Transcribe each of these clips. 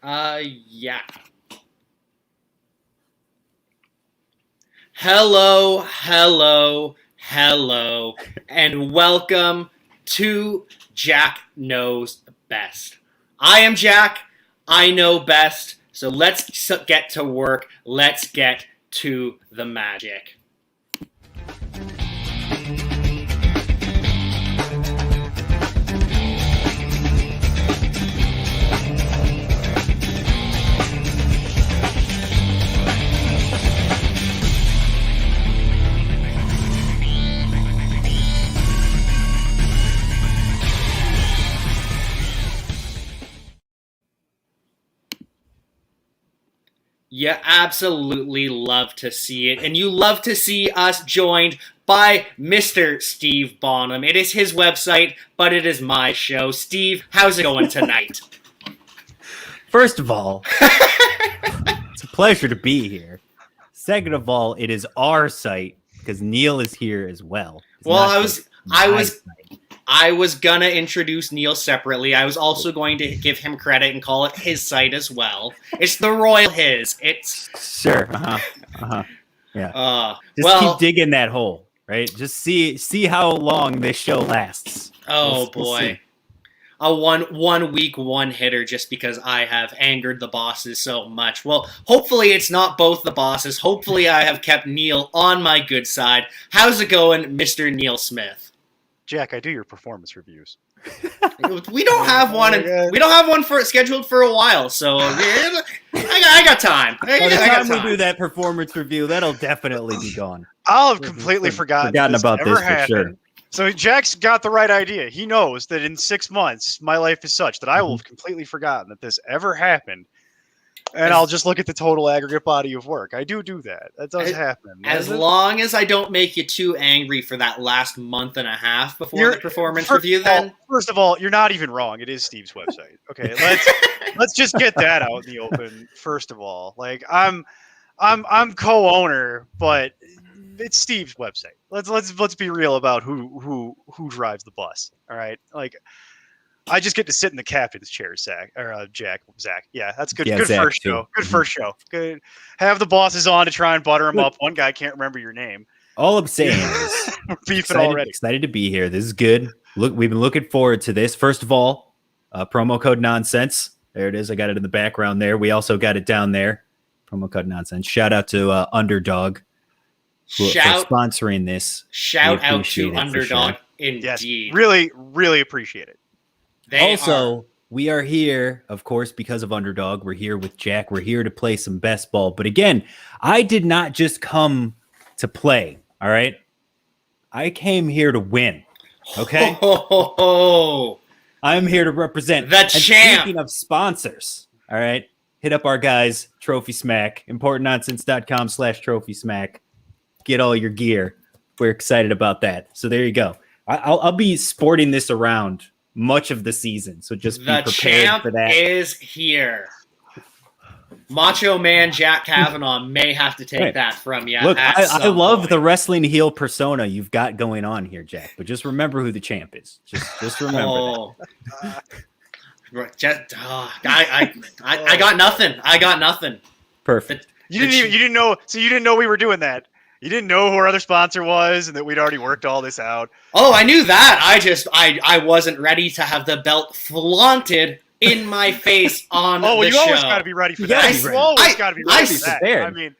Yeah. Hello, and welcome to Jack Knows Best. I am Jack. I know best. So let's get to work. Let's get to the magic. You absolutely love to see it, and you love to see us joined by Mr. Steve Bonham. It is his website, but it is my show. Steve, how's it going tonight? First of all, it's a pleasure to be here. Second of all, it is our site because Neil is here as well. Well, I was gonna introduce Neil separately. I was also going to give him credit and call it his site as well. It's the Royal His. It's sure. Yeah. Just keep digging that hole, right? Just see how long this show lasts. Oh boy. A one week one hitter just because I have angered the bosses so much. Well, hopefully it's not both the bosses. Hopefully I have kept Neil on my good side. How's it going, Mr. Neil Smith? Jack, I do your performance reviews. We don't have one. We don't have one scheduled for a while, so I got time. By the time we do that performance review, that'll definitely be gone. I'll have completely forgotten about this for sure. So Jack's got the right idea. He knows that in 6 months, my life is such that I will have completely forgotten that this ever happened. And I'll just look at the total aggregate body of work. I do that. That does happen. As long as I don't make you too angry for that last month and a half before the performance review, then. First of all, you're not even wrong. It is Steve's website. Okay, let's just get that out in the open. First of all, like I'm co-owner, but it's Steve's website. Let's be real about who drives the bus. All right, like. I just get to sit in the captain's chair, Zach. Yeah, that's good. Yeah, good Zach, first too. show. Good first show. Good. Have the bosses on to try and butter them up. One guy can't remember your name. All I'm saying is, we're beefing already. Excited to be here. This is good. Look, we've been looking forward to this. First of all, promo code nonsense. There it is. I got it in the background there. We also got it down there. Promo code nonsense. Shout out to Underdog for sponsoring this. Shout out to Underdog. Sure. Indeed. Yes, really, really appreciate it. We are here, of course, because of Underdog. We're here with Jack. We're here to play some best ball. But again, I did not just come to play, all right? I came here to win, okay? I'm here to represent the champ. Speaking of sponsors, all right? Hit up our guys, Trophy Smack, importantnonsense.com/Trophy Smack. Get all your gear. We're excited about that. So there you go. I'll be sporting this around much of the season, so just be prepared for that. The champ is here. Macho Man Jack Cavanagh may have to take that from you. Look, I love the wrestling heel persona you've got going on here, Jack, but just remember who the champ is. Just remember that. I got nothing. I got nothing. Perfect. You didn't know we were doing that. You didn't know who our other sponsor was and that we'd already worked all this out. Oh, I knew that. I wasn't ready to have the belt flaunted in my face on the show. Oh, well, you always got to be ready for that. You always got to be ready for that. I mean,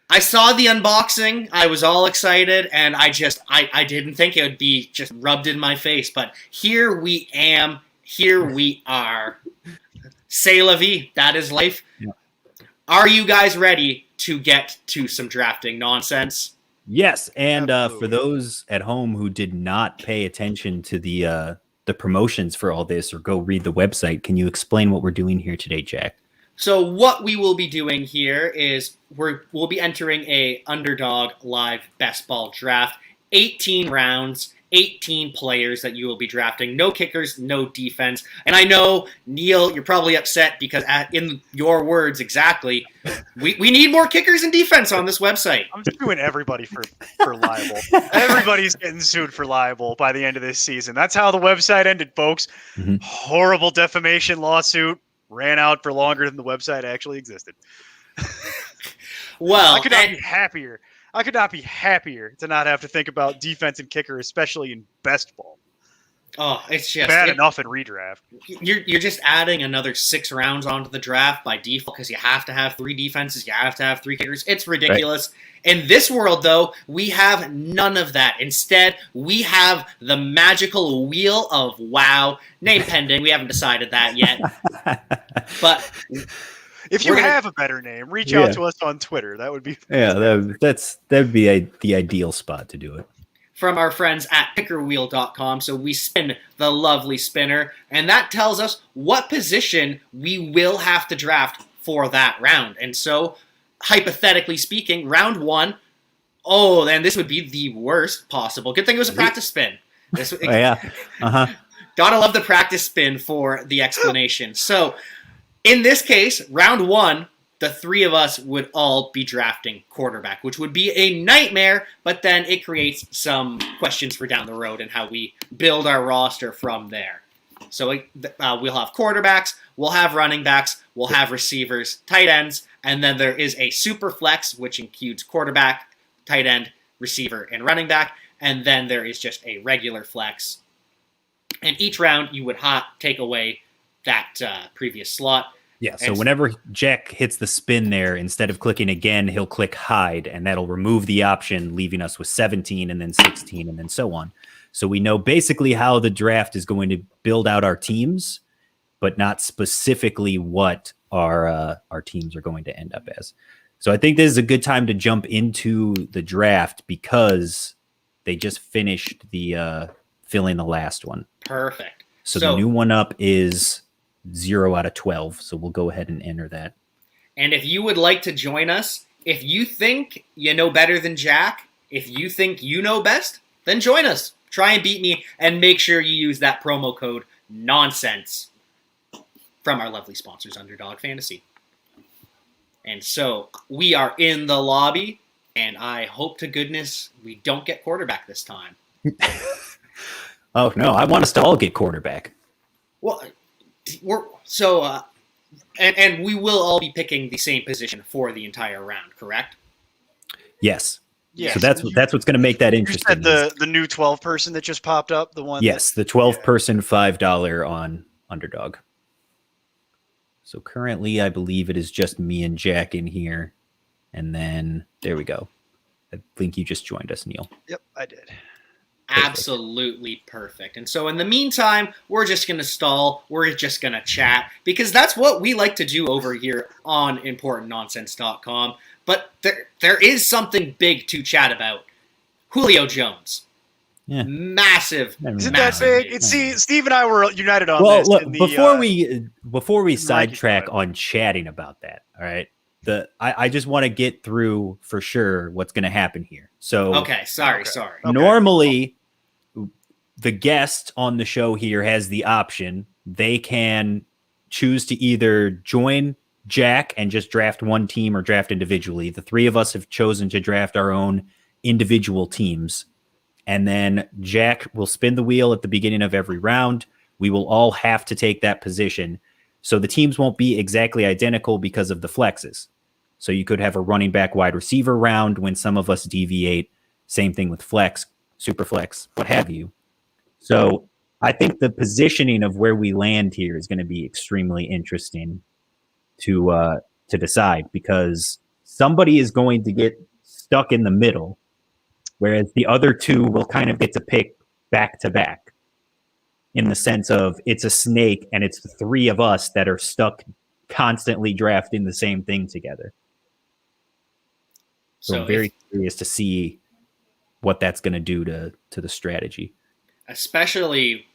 I saw the unboxing. I was all excited, and I didn't think it would be just rubbed in my face. But here we am. Here we are. C'est la vie. That is life. Yeah. Are you guys ready to get to some drafting nonsense? Yes, and for those at home who did not pay attention to the promotions for all this or go read the website, can you explain what we're doing here today, Jack? So what we will be doing here is we'll be entering a Underdog Live Best Ball Draft, 18 rounds, 18 players that you will be drafting. No kickers, no defense. And I know, Neil, you're probably upset because in your words exactly, we need more kickers and defense on this website. I'm suing everybody for libel. Everybody's getting sued for libel by the end of this season. That's how the website ended, folks. Mm-hmm. Horrible defamation lawsuit. ran out for longer than the website actually existed. Well, I could not be happier. I could not be happier to not have to think about defense and kicker, especially in best ball. oh, it's just Bad enough in redraft. You're just adding another 6 rounds onto the draft by default because you have to have 3 defenses, you have to have 3 kickers. It's ridiculous. Right. In this world, though, we have none of that. Instead, we have the magical wheel of wow. Name pending. We haven't decided that yet. But if you have a better name, reach out to us on Twitter. That would be that'd be the ideal spot to do it. From our friends at pickerwheel.com. So we spin the lovely spinner, and that tells us what position we will have to draft for that round. And so, hypothetically speaking, round 1, then this would be the worst possible. Good thing it was a practice spin. Gotta love the practice spin for the explanation. So, in this case, round 1, the 3 of us would all be drafting quarterback, which would be a nightmare, but then it creates some questions for down the road and how we build our roster from there. So we'll have quarterbacks, we'll have running backs, we'll have receivers, tight ends, and then there is a super flex, which includes quarterback, tight end, receiver, and running back, and then there is just a regular flex. And each round, you would take away that previous slot. Yeah, so whenever Jack hits the spin there, instead of clicking again, he'll click hide, and that'll remove the option, leaving us with 17 and then 16 and then so on. So we know basically how the draft is going to build out our teams, but not specifically what our teams are going to end up as. So I think this is a good time to jump into the draft because they just finished the filling the last one. Perfect. So the new one up is 0 out of 12. So we'll go ahead and enter that. And if you would like to join us, if you think you know better than Jack, if you think you know best, then join us. Try and beat me, and make sure you use that promo code NONSENSE from our lovely sponsors, Underdog Fantasy. And so we are in the lobby, and I hope to goodness we don't get quarterback this time. Oh, no, I want us to all get quarterback. Well, and we will all be picking the same position for the entire round, correct? Yes. Yeah. So that's what's going to make that interesting. You said the new 12 person that just popped up, the one. Yes, the 12 person $5 on Underdog. So currently, I believe it is just me and Jack in here, and then there we go. I think you just joined us, Neil. Yep, I did. Absolutely perfect. And so in the meantime, we're just going to stall. We're just going to chat because that's what we like to do over here on ImportantNonsense.com. But there is something big to chat about. Julio Jones. Yeah. Massive. Isn't that big? Steve and I were united on this. Look, before we sidetrack on chatting about that, all right? I just want to get through for sure what's going to happen here. So okay, sorry. Normally, the guest on the show here has the option. They can choose to either join Jack and just draft one team or draft individually. The 3 of us have chosen to draft our own individual teams. And then Jack will spin the wheel at the beginning of every round. We will all have to take that position. So the teams won't be exactly identical because of the flexes. So you could have a running back wide receiver round when some of us deviate. Same thing with flex, super flex, what have you. So I think the positioning of where we land here is going to be extremely interesting to decide because somebody is going to get stuck in the middle, whereas the other 2 will kind of get to pick back to back in the sense of it's a snake and it's the 3 of us that are stuck constantly drafting the same thing together. So I'm very curious to see what that's going to do to the strategy. Especially,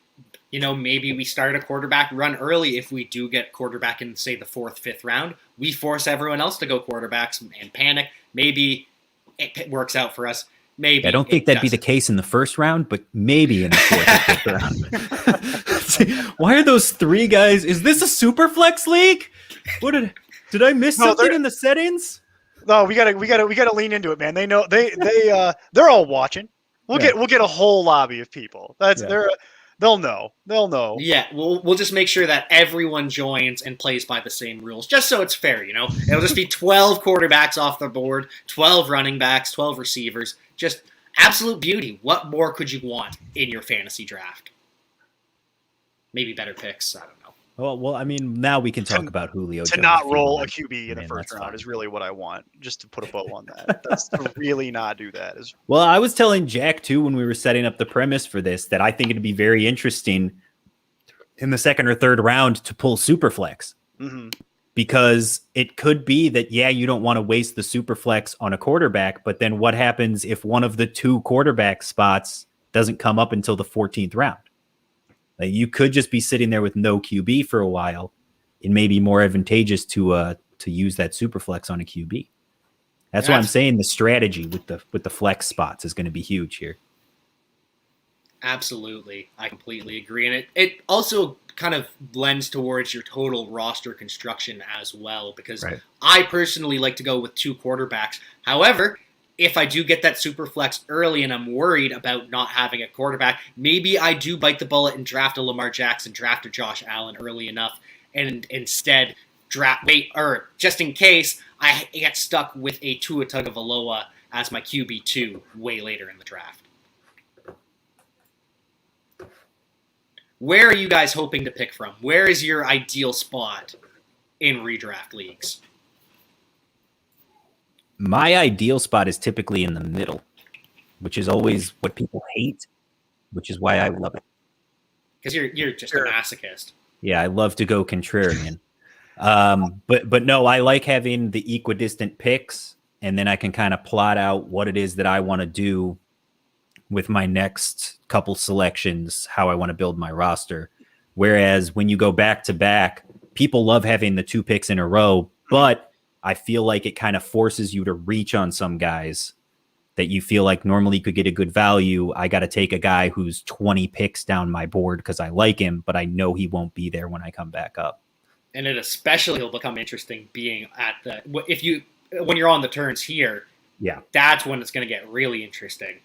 maybe we start a quarterback run early. If we do get quarterback in, say, the 4th, 5th round, we force everyone else to go quarterbacks and panic. Maybe it works out for us. Maybe I don't think that'd be the case in the first round, but maybe in the 4th or 5th round. Why are those 3 guys? Is this a super flex league? What did I miss something in the settings? No, we gotta lean into it, man. They know they're all watching. We'll get a whole lobby of people. They'll know. They'll know. Yeah, we'll just make sure that everyone joins and plays by the same rules, just so it's fair, you know? It'll just be 12 quarterbacks off the board, 12 running backs, 12 receivers. Just absolute beauty. What more could you want in your fantasy draft? Maybe better picks, I don't know. Well, I mean, now we can talk about Julio. To Jones not if you roll a want. QB in the Man, first that's round fine. is really what I want, just to put a bow on that. That's to really not do that. Well, I was telling Jack, too, when we were setting up the premise for this, that I think it'd be very interesting in the second or third round to pull Superflex. Mm-hmm. Because it could be that, yeah, you don't want to waste the Superflex on a quarterback, but then what happens if one of the 2 quarterback spots doesn't come up until the 14th round? Like, you could just be sitting there with no QB for a while. It may be more advantageous to use that Superflex on a QB. That's why I'm saying the strategy with the flex spots is going to be huge here. Absolutely. I completely agree. And it also kind of lends towards your total roster construction as well, because I personally like to go with 2 quarterbacks. However, if I do get that super flex early and I'm worried about not having a quarterback, maybe I do bite the bullet and draft a Lamar Jackson, draft a Josh Allen early enough, and instead just in case I get stuck with a Tua Tagovailoa as my QB2 way later in the draft. Where are you guys hoping to pick from? Where is your ideal spot in redraft leagues? My ideal spot is typically in the middle, which is always what people hate, which is why I love it. Because you're just a masochist. Yeah, I love to go contrarian. But no, I like having the equidistant picks, and then I can kind of plot out what it is that I want to do with my next couple selections, how I want to build my roster. Whereas when you go back to back, people love having the 2 picks in a row, but I feel like it kind of forces you to reach on some guys that you feel like normally could get a good value. I got to take a guy who's 20 picks down my board because I like him, but I know he won't be there when I come back up. And it especially will become interesting being when you're on the turns here. Yeah, that's when it's going to get really interesting.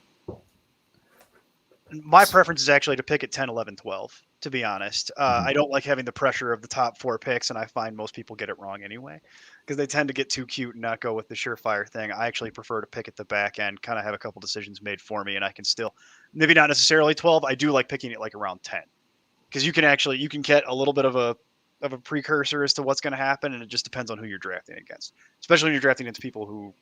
My preference is actually to pick at 10, 11, 12, to be honest. I don't like having the pressure of the top 4 picks, and I find most people get it wrong anyway because they tend to get too cute and not go with the surefire thing. I actually prefer to pick at the back end, kind of have a couple decisions made for me, and I can still, maybe not necessarily 12. I do like picking it like around 10 because you can get a little bit of a precursor as to what's going to happen, and it just depends on who you're drafting against, especially when you're drafting against people who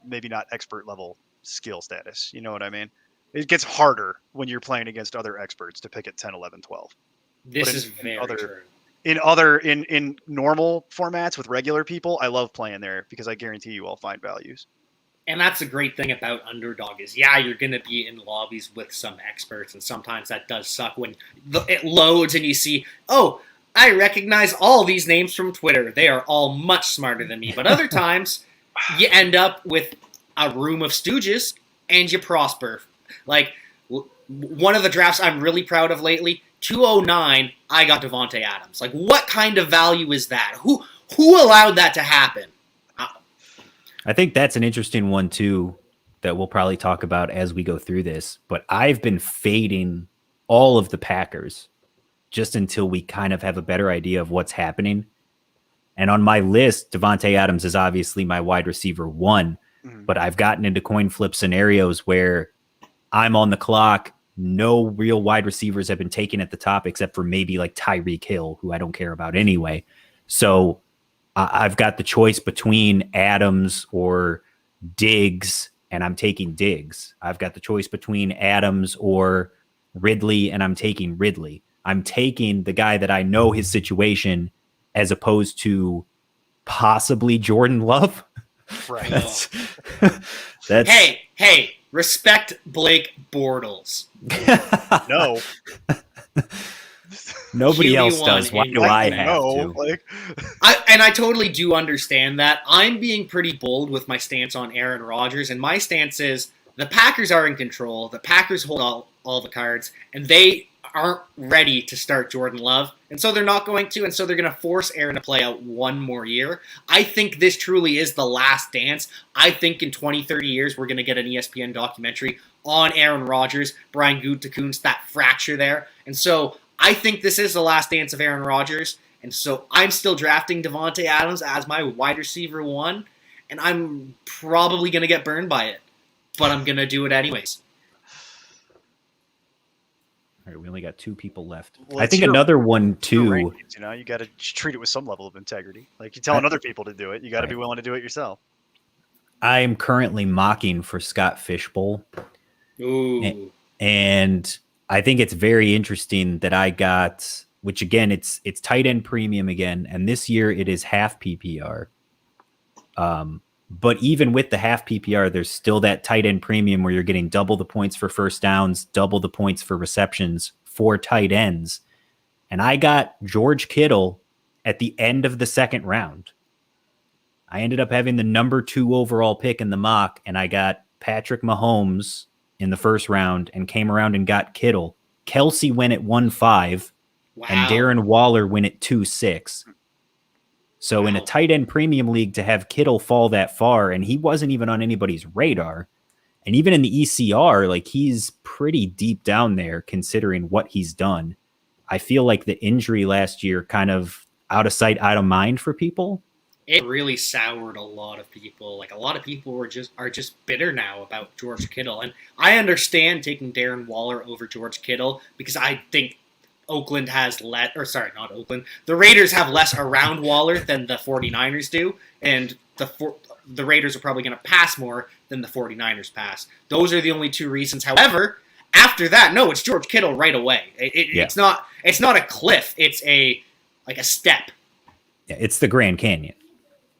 maybe not expert level skill status. You know what I mean? It gets harder when you're playing against other experts to pick at 10, 11, 12. This is very true. In normal formats with regular people, I love playing there because I guarantee you I'll find values. And that's the great thing about Underdog is, yeah, you're going to be in lobbies with some experts, and sometimes that does suck when it loads and you see, oh, I recognize all these names from Twitter. They are all much smarter than me. But other times, you end up with a room of stooges and you prosper. Like, one of the drafts I'm really proud of lately, 209, I got Devontae Adams. Like, what kind of value is that? Who allowed that to happen? I think that's an interesting one, too, that we'll probably talk about as we go through this. But I've been fading all of the Packers just until we kind of have a better idea of what's happening. And on my list, Devontae Adams is obviously my wide receiver 1. But I've gotten into coin flip scenarios where I'm on the clock. No real wide receivers have been taken at the top except for maybe like Tyreek Hill, who I don't care about anyway. So I've got the choice between Adams or Diggs, and I'm taking Diggs. I've got the choice between Adams or Ridley, and I'm taking Ridley. I'm taking the guy that I know his situation as opposed to possibly Jordan Love. Right. That's Hey, respect Blake Bortles. No. Nobody else QB1 does. Why do I have to? I totally do understand that. I'm being pretty bold with my stance on Aaron Rodgers, and my stance is the Packers are in control. The Packers hold all the cards, and they aren't ready to start Jordan Love, and so they're not going to, and so they're going to force Aaron to play out one more year. I think this truly is the last dance. I think in 20, 30 years, we're going to get an ESPN documentary on Aaron Rodgers, Brian Gutekunst, that fracture there. And so I think this is the last dance of Aaron Rodgers. And so I'm still drafting Devontae Adams as my wide receiver 1. And I'm probably going to get burned by it. But I'm going to do it anyways. All right, we only got 2 people left. Well, I think another one too. Rankings, you got to treat it with some level of integrity. Like you're telling other people to do it, you got to be willing to do it yourself. I am currently mocking for Scott Fishbowl. Ooh. And I think it's very interesting that I got, which again, it's tight end premium again. And this year it is half PPR. But even with the half PPR, there's still that tight end premium where you're getting double the points for first downs, double the points for receptions for tight ends. And I got George Kittle at the end of the second round. I ended up having the number 2 overall pick in the mock, and I got Patrick Mahomes in the first round and came around and got Kittle. Kelsey went at 1.5, and Darren Waller went at 2.6. So in a tight end premium league to have Kittle fall that far, and he wasn't even on anybody's radar, and even in the ECR, like he's pretty deep down there considering what he's done. I feel like the injury last year kind of out of sight, out of mind for people. It really soured a lot of people. Like a lot of people are just bitter now about George Kittle, and I understand taking Darren Waller over George Kittle because I think Oakland has the Raiders have less around Waller than the 49ers do, and the Raiders are probably going to pass more than the 49ers pass. Those are the only 2 reasons. However, after that, no, it's George Kittle right away. It's not a cliff. It's a step. Yeah, it's the Grand Canyon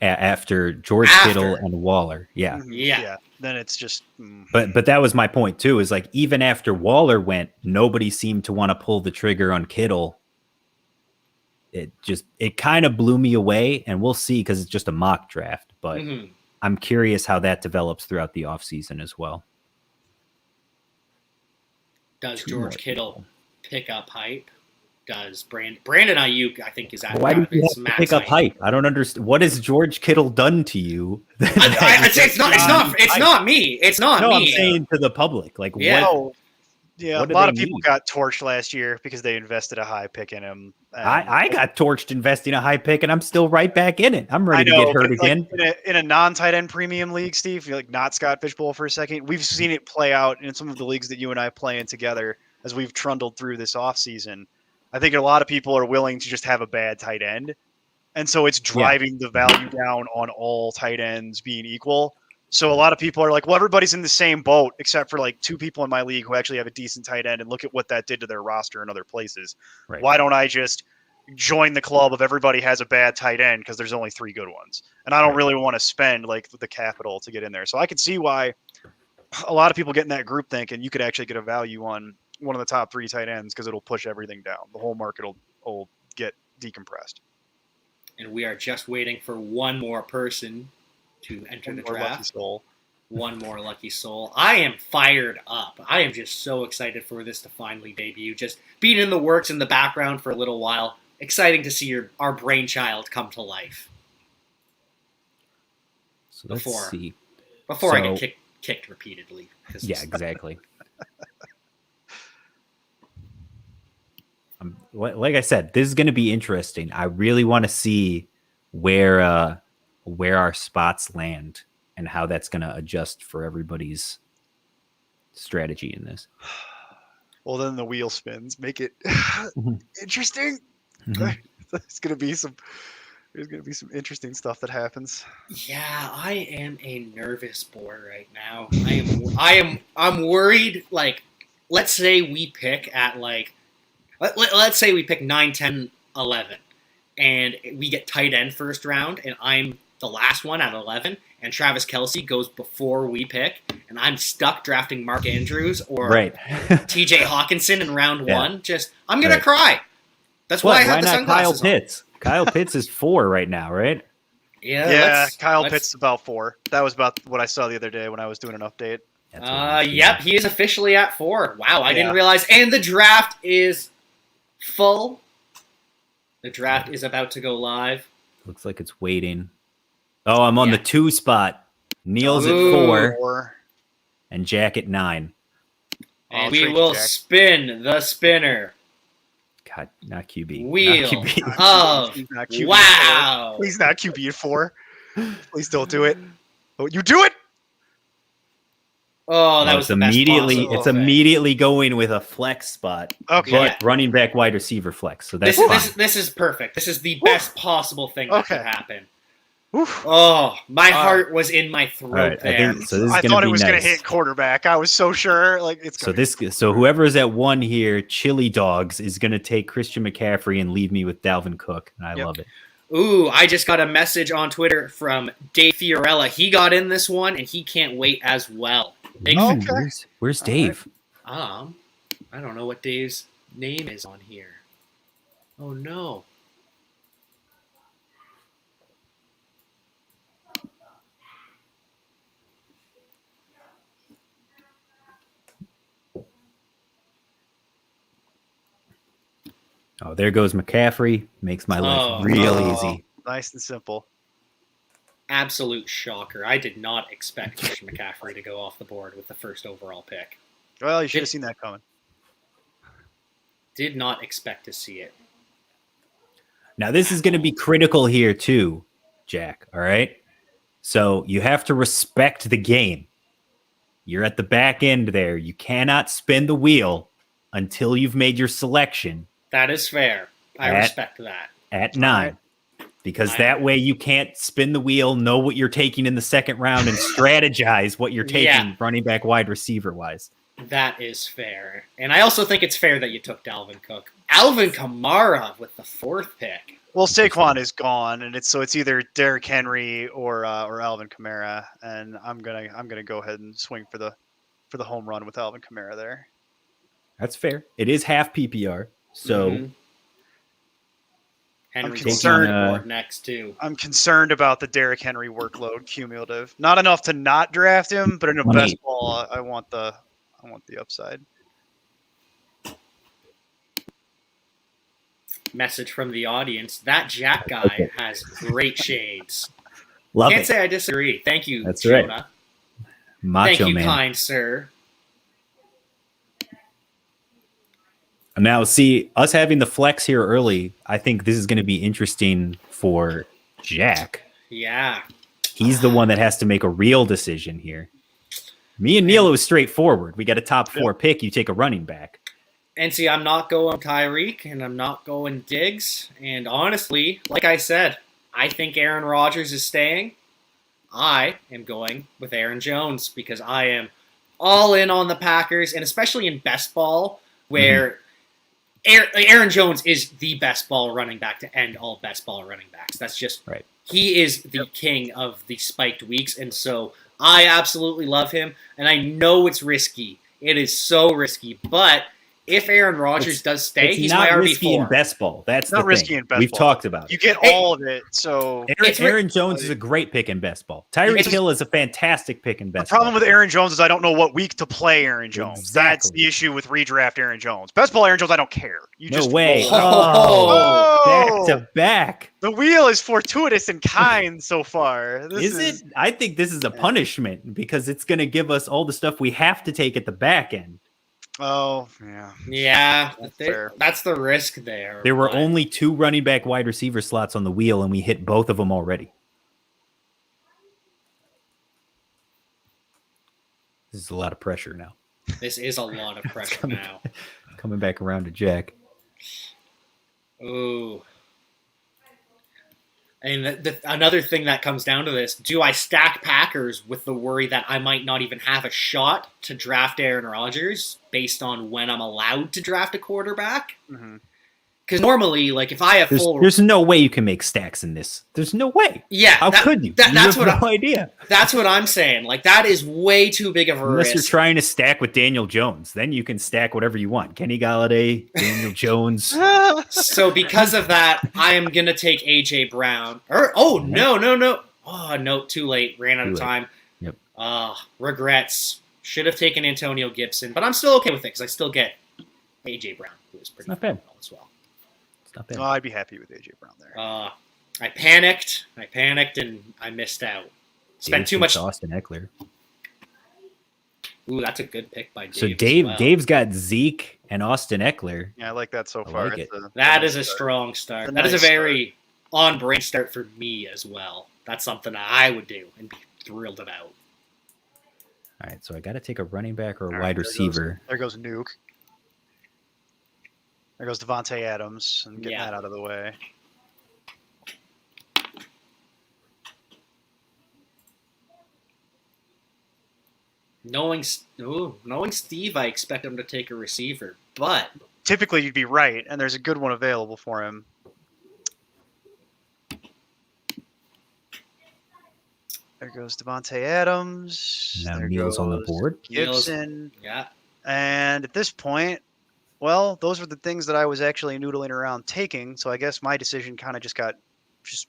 after George Kittle and Waller. Yeah. Yeah. Then it's just. But that was my point too. Is like even after Waller went, nobody seemed to want to pull the trigger on Kittle. It kind of blew me away, and we'll see because it's just a mock draft. But I'm curious how that develops throughout the offseason as well. Does George Kittle pick up hype? Does Brandon Ayuk? I think is at. Why do you have to pick up hype? I don't understand. What has George Kittle done to you? It's not me. It's not me. I'm saying to the public, like what? Yeah, a lot of people got torched last year because they invested a high pick in him. I got torched investing a high pick, and I'm still right back in it. I'm ready to get hurt again. In a non-tight end premium league, Steve, like not Scott Fishbowl for a second, we've seen it play out in some of the leagues that you and I play in together as we've trundled through this offseason. I think a lot of people are willing to just have a bad tight end. And so it's driving the value down on all tight ends being equal. So a lot of people are like, well, everybody's in the same boat except for like 2 people in my league who actually have a decent tight end, and look at what that did to their roster in other places. Right. Why don't I just join the club of everybody has a bad tight end because there's only 3 good ones? And I don't really want to spend like the capital to get in there. So I can see why a lot of people get in that group thinking you could actually get a value on one of the top 3 tight ends because it'll push everything down. The whole market will get decompressed. And we are just waiting for one more person to enter the draft. One more lucky soul. I am fired up. I am just so excited for this to finally debut. Just being in the works in the background for a little while. Exciting to see our brainchild come to life. So let's see. Before I get kicked repeatedly. Yeah, exactly. Like I said, this is going to be interesting. I really want to see where our spots land and how that's going to adjust for everybody's strategy in this. Well, then the wheel spins, make it interesting. Mm-hmm. There's going to be some interesting stuff that happens. Yeah, I am a nervous boy right now. I'm worried. Like, let's say we pick at like. Let's say we pick 9, 10, 11, and we get tight end first round, and I'm the last one at 11, and Travis Kelce goes before we pick, and I'm stuck drafting Mark Andrews or TJ Hawkinson in round 1. I'm going to cry. That's why I have the sunglasses Kyle Pitts? Kyle Pitts is 4 right now, right? Yeah, Kyle Pitts is about 4. That was about what I saw the other day when I was doing an update. Yep, he is officially at 4. Wow, I didn't realize. And the draft is full. The draft is about to go live. Looks like it's waiting. Oh, I'm on the 2 spot. Neil's at 4 and Jack at 9. And I'll we trade you, will Jack. spin the spinner. God, not QB. Wheel Not QB. of Please not QB wow. Please not QB at 4. Please don't do it. Oh, you do it. Oh, that Oh, was the best possible it's thing. immediately going with a flex spot. Okay. Yeah. But running back, wide receiver flex. So that's This, fine. this is perfect. This is the best possible thing that could Okay. happen. Oof. Oh, my All heart was in my throat All right, there. I think so. This is I gonna thought be it was going nice. to hit quarterback. I was so sure. Like it's So gonna so whoever is at 1 here, Chili Dogs, is going to take Christian McCaffrey and leave me with Dalvin Cook. And I Yep. love it. Ooh, I just got a message on Twitter from Dave Fiorella. He got in this one, and he can't wait as well. Big Ooh, Okay. Where's All Dave? I don't know what Dave's name is on here. Oh, no. Oh, there goes McCaffrey. Makes my life Oh. real Oh. easy. nice and simple. Absolute shocker. I did not expect Christian McCaffrey to go off the board with the first overall pick. Well, you should have seen that coming. Did not expect to see it. Now, this is going to be critical here, too, Jack. All right. So you have to respect the game. You're at the back end there. You cannot spin the wheel until you've made your selection That is fair. I respect that. at 9. Because Wow. that way you can't spin the wheel, know what you're taking in the second round, and strategize what you're taking Yeah. running back, wide receiver wise. That is fair. And I also think it's fair that you took Dalvin Cook. Alvin Kamara with the 4th pick. Well, Saquon is gone, and it's either Derrick Henry or Alvin Kamara, and I'm gonna go ahead and swing for the home run with Alvin Kamara there. That's fair. It is half PPR. So Mhm. Henry's concerned, on the board next too. I'm concerned about the Derrick Henry workload cumulative. Not enough to not draft him, but in a Let me- best ball, I want the upside. Message from the audience. That Jack guy has great shades. love Can't it. say I disagree. Thank you, That's right. Jonah. Macho Thank you, man. kind sir. Now, see, us having the flex here early, I think this is going to be interesting for Jack. Yeah. He's the one that has to make a real decision here. Me and Neil, it was straightforward. We got a top 4 pick. You take a running back. And see, I'm not going Tyreek, and I'm not going Diggs. And honestly, like I said, I think Aaron Rodgers is staying. I am going with Aaron Jones because I am all in on the Packers, and especially in best ball, where Aaron Jones is the best ball running back to end all best ball running backs. That's just Right. He is the king of the spiked weeks, and so I absolutely love him. And I know it's risky. It is so risky, but if Aaron Rodgers does stay, It's he's not my risky in RB4. best ball. That's Not the risky thing. in best We've ball. talked about You it. get Hey. all of it. So Aaron Jones is a great pick in best ball. Tyreek It's- Hill is a fantastic pick in the best problem ball. with Aaron Jones is I don't know what week to play Aaron Jones. That's Exactly. the issue with redraft Aaron Jones. Best ball Aaron Jones, I don't care. You No just way. roll. Oh. Oh. Back to back. The wheel is fortuitous and kind so far. This Is it? I think this is a punishment because it's going to give us all the stuff we have to take at the back end. Oh, yeah. Yeah, That's fair. that's the risk there. There were but- only 2 running back wide receiver slots on the wheel, and we hit both of them already. This is a lot of pressure now. This is a lot of pressure coming. now. Coming back around to Jack. Ooh. And another thing that comes down to this, do I stack Packers with the worry that I might not even have a shot to draft Aaron Rodgers based on when I'm allowed to draft a quarterback? Mm-hmm. Because normally, like, if I have full... There's no way you can make stacks in this. There's no way. Yeah. How could you? that's You have what no idea. That's what I'm saying. Like, that is way too big of a Unless risk. you're trying to stack with Daniel Jones, then you can stack whatever you want. Kenny Galladay, Daniel Jones. So because of that, I am going to take A.J. Brown. No. Oh, no, too late. Ran out Too of late. time. Yep. Regrets. Should have taken Antonio Gibson, but I'm still okay with it because I still get A.J. Brown, who is pretty Not bad. phenomenal as well. It's not bad. Oh, I'd be happy with AJ Brown there. I panicked, and I missed out. Spent too much. Austin Eckler. Ooh, that's a good pick by Dave. So as well. Dave's got Zeke and Austin Eckler. Yeah, I like that so I far. like it. That is a strong start. A That is a nice very on-brand start for me as well. That's something I would do and be thrilled about. All right, so I got to take a running back or a All right, wide receiver. There goes Nuke. There goes Devontae Adams and getting Yeah. that out of the way. Knowing Steve, I expect him to take a receiver, but Typically, you'd be right, and there's a good one available for him. There goes Devontae Adams. Now there Neal's on the goes board. Gibson. yeah, And at this point, well, those were the things that I was actually noodling around taking. So I guess my decision kind of just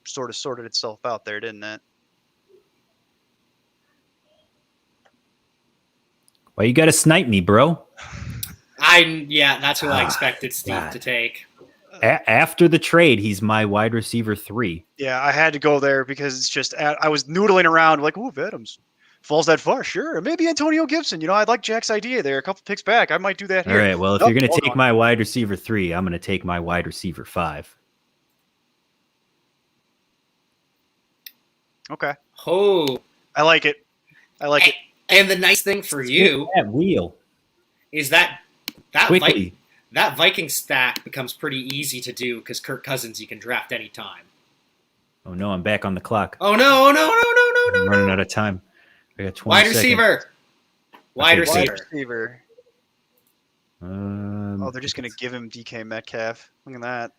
sort of sorted itself out there, didn't it? Well, you got to snipe me, bro. that's who I expected Steve God. to take. After the trade, he's my wide receiver 3. Yeah, I had to go there because it's just I was noodling around like, oh, if Adams falls that far, sure, maybe Antonio Gibson. You know, I like Jack's idea there. A couple picks back, I might do that here. All right, well, if Nope, you're going to hold take on. my wide receiver 3, I'm going to take my wide receiver 5. Okay, Oh, I like it. I like it. and the nice thing for you That wheel is that quickly. that Viking stack becomes pretty easy to do because Kirk Cousins you can draft anytime. Oh no, I'm back on the clock. Oh no! I'm running out of time. I got 20 Wide seconds. receiver. Wide Okay, receiver. Wide receiver. Oh, they're just gonna give him DK Metcalf. Look at that.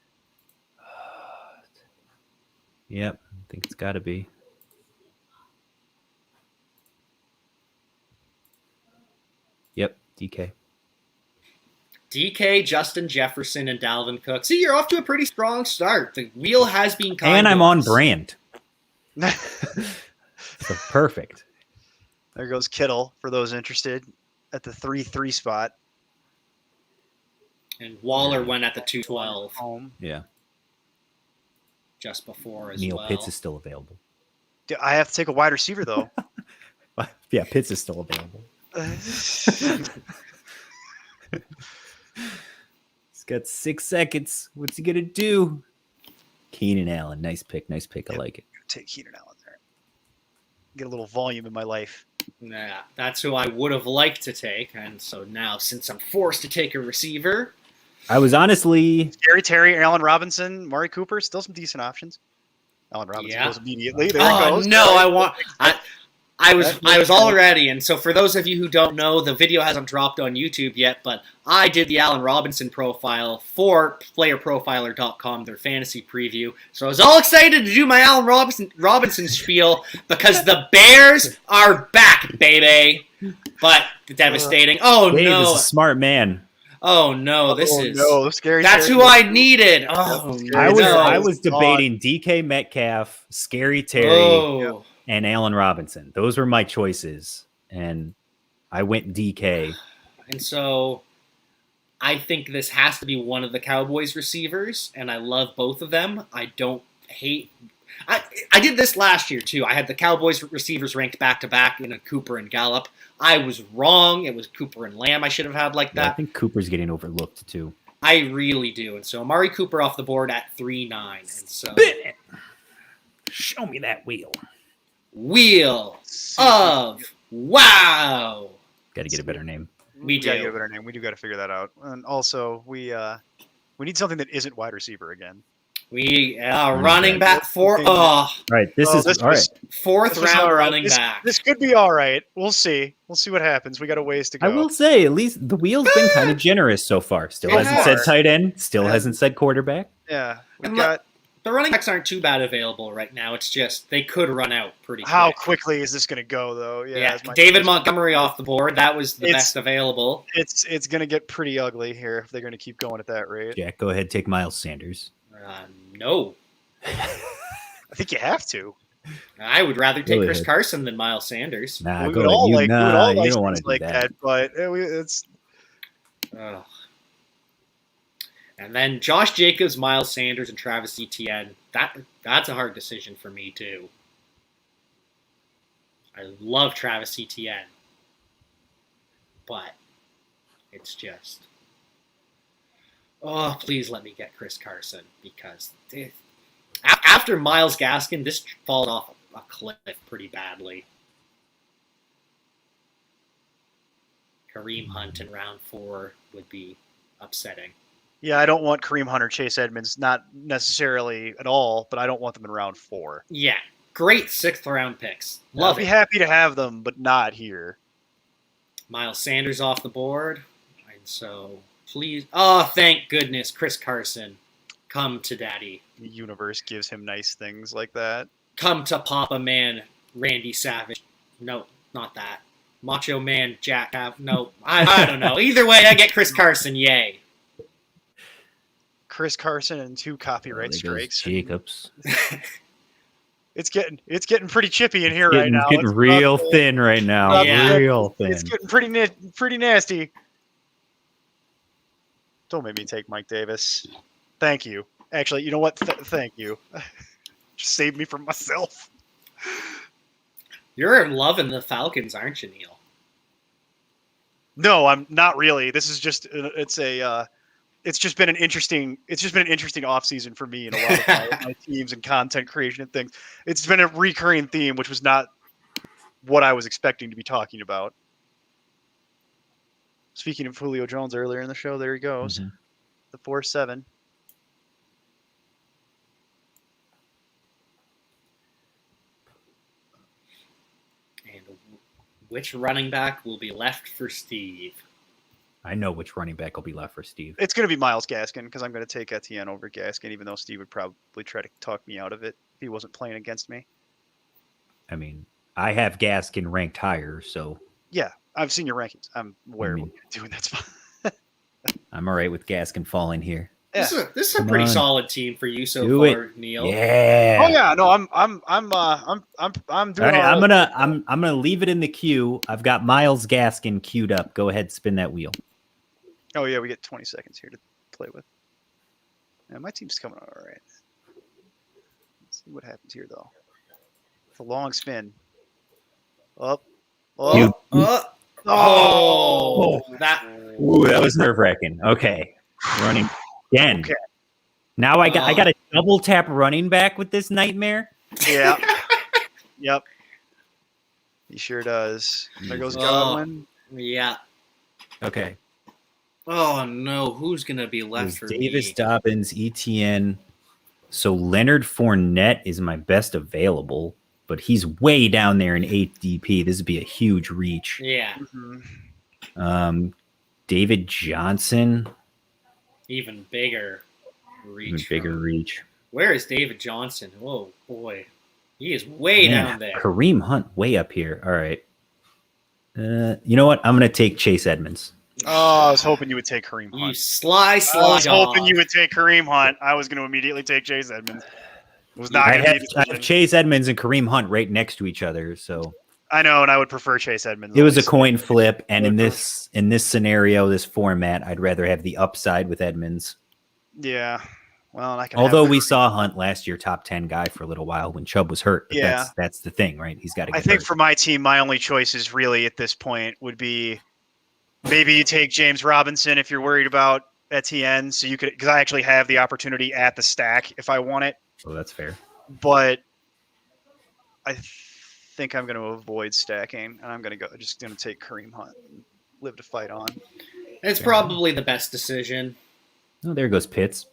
Yep, I think it's got to be. Yep, DK. DK, Justin Jefferson, and Dalvin Cook. See, you're off to a pretty strong start. The wheel has been kind And to I'm on us. brand. So perfect. There goes Kittle for those interested at the 3-3 spot. And Waller went at the 212 Home. Yeah. just before as Neil well. Pitts is still available. I have to take a wide receiver though. Yeah, Pitts is still available. He's got 6 seconds. What's he gonna do? Keenan Allen, nice pick. I like it. Take Keenan Allen there. Get a little volume in my life. Yeah, that's who I would have liked to take. And so now, since I'm forced to take a receiver, I was honestly Gary Terry, Allen Robinson, Maury Cooper, still some decent options. Allen Robinson goes immediately. There it goes. No, I was already, and so for those of you who don't know, the video hasn't dropped on YouTube yet, but I did the Allen Robinson profile for playerprofiler.com, their fantasy preview. So I was all excited to do my Allen Robinson spiel because the Bears are back, baby. But devastating. Oh Dave no. is a smart man. Oh no, that's Scary. that's who I needed. Oh I no. was debating DK Metcalf, Scary Terry, Oh. and Allen Robinson. Those were my choices, and I went DK. And so I think this has to be one of the Cowboys receivers, and I love both of them. I don't hate. I did this last year too. I had the Cowboys receivers ranked back to back in a Cooper and Gallup. I was wrong. It was Cooper and Lamb I should have had like Yeah, that. I think Cooper's getting overlooked too. I really do. And so Amari Cooper off the board at 3-9. And so Show me that wheel. Wheel of Wow. Got to get a better name. We gotta do. get a better name. We do got to figure that out. And also, we need something that isn't wide receiver again. We are running back fourth All right, This all right. was round all right. running back. This could be all right. We'll see. We'll see what happens. We got a ways to go. I will say, at least the wheel's been kind of generous so far. Still It hasn't has. said tight end. Still Yeah. hasn't said quarterback. Yeah, we And got. The running backs aren't too bad available right now. It's just they could run out pretty quick. How quickly is this going to go, though? Yeah, is my David question. Montgomery off the board. That was the It's- best available. It's going to get pretty ugly here if they're going to keep going at that rate. Jack, go ahead, take Miles Sanders. No. I think you have to. I would rather take Go Chris ahead. Carson than Miles Sanders. Nah, we go would ahead. all You, like, we would nah, all you like don't want to things do like that. but it's Ugh. And then Josh Jacobs, Miles Sanders, and Travis Etienne. That's a hard decision for me too. I love Travis Etienne. but it's just. Oh, please let me get Chris Carson because after Miles Gaskin, this falls off a cliff pretty badly. Kareem Hunt in round 4 would be upsetting. Yeah, I don't want Kareem Hunt or Chase Edmonds, not necessarily at all, but I don't want them in round 4. Yeah, great 6th round picks. I'll Love be it. happy to have them, but not here. Miles Sanders off the board, and so please. Oh, thank goodness, Chris Carson, come to Daddy. The universe gives him nice things like that. Come to Papa Man, Randy Savage. No, not that. Macho Man, Jack. No, I don't know. Either way, I get Chris Carson. Yay. Chris Carson and 2 copyright strikes. Jacobs. It's getting pretty chippy in here right now. Getting real thin right now. Yeah. Real thin. It's getting pretty nasty. Don't make me take Mike Davis. Thank you. Actually, you know what? Thank you. Just save me from myself. You're loving the Falcons, aren't you, Neil? No, I'm not really. This is just it's just been an interesting offseason for me and a lot of my teams and content creation and things. It's been a recurring theme, which was not what I was expecting to be talking about. Speaking of Julio Jones earlier in the show, there he goes. Mm-hmm. The 4-7. And which running back will be left for Steve? I know which running back will be left for Steve. It's going to be Myles Gaskin because I'm going to take Etienne over Gaskin, even though Steve would probably try to talk me out of it if he wasn't playing against me. I mean, I have Gaskin ranked higher, so. Yeah, I've seen your rankings. I'm aware of what you're doing. That's fine. I'm all right with Gaskin falling here. Yeah. This is a Come pretty on. solid team for you so Do far, Neil. Yeah. Oh yeah, no, I'm doing. All right, all right. I'm gonna leave it in the queue. I've got Myles Gaskin queued up. Go ahead, spin that wheel. Oh yeah, we get 20 seconds here to play with. Yeah, my team's coming out all right. Let's see what happens here though. It's a long spin. Up. You- That Ooh, that was nerve wracking. Okay, running again. Okay. Now I got a double tap running back with this nightmare. Yeah. Yep. He sure does. There goes Godwin. yeah. Okay. Oh no, who's gonna be It left was for Davis, me? Dobbins, ETN. So Leonard Fournette is my best available, but he's way down there in 8 DP. This would be a huge reach. Yeah, Mhm. David Johnson, even bigger reach. even bigger from- reach. Where is David Johnson? Oh boy, he is way Man, down there. Kareem Hunt way up here. All right. You know what? I'm going to take Chase Edmonds. Oh, I was hoping you would take Kareem You Hunt. sly I was dog. hoping you would take Kareem Hunt. I was going to immediately take Chase Edmonds. It was not I going to have, be. I have Chase Edmonds and Kareem Hunt right next to each other. So I know, and I would prefer Chase Edmonds. it was a always. coin flip. And in this scenario, this format, I'd rather have the upside with Edmonds. Yeah. Well, and I can. Although have we Kareem. saw Hunt last year, top 10 guy for a little while when Chubb was hurt. But Yeah. that's the thing, right? He's got to get I think hurt. for my team, my only choices really at this point would be maybe you take James Robinson if you're worried about Etienne, so you could, because I actually have the opportunity at the stack if I want it. Oh, that's fair. But I think I'm going to avoid stacking, and I'm going to just going to take Kareem Hunt and live to fight on. It's probably the best decision. Oh, there goes Pitts.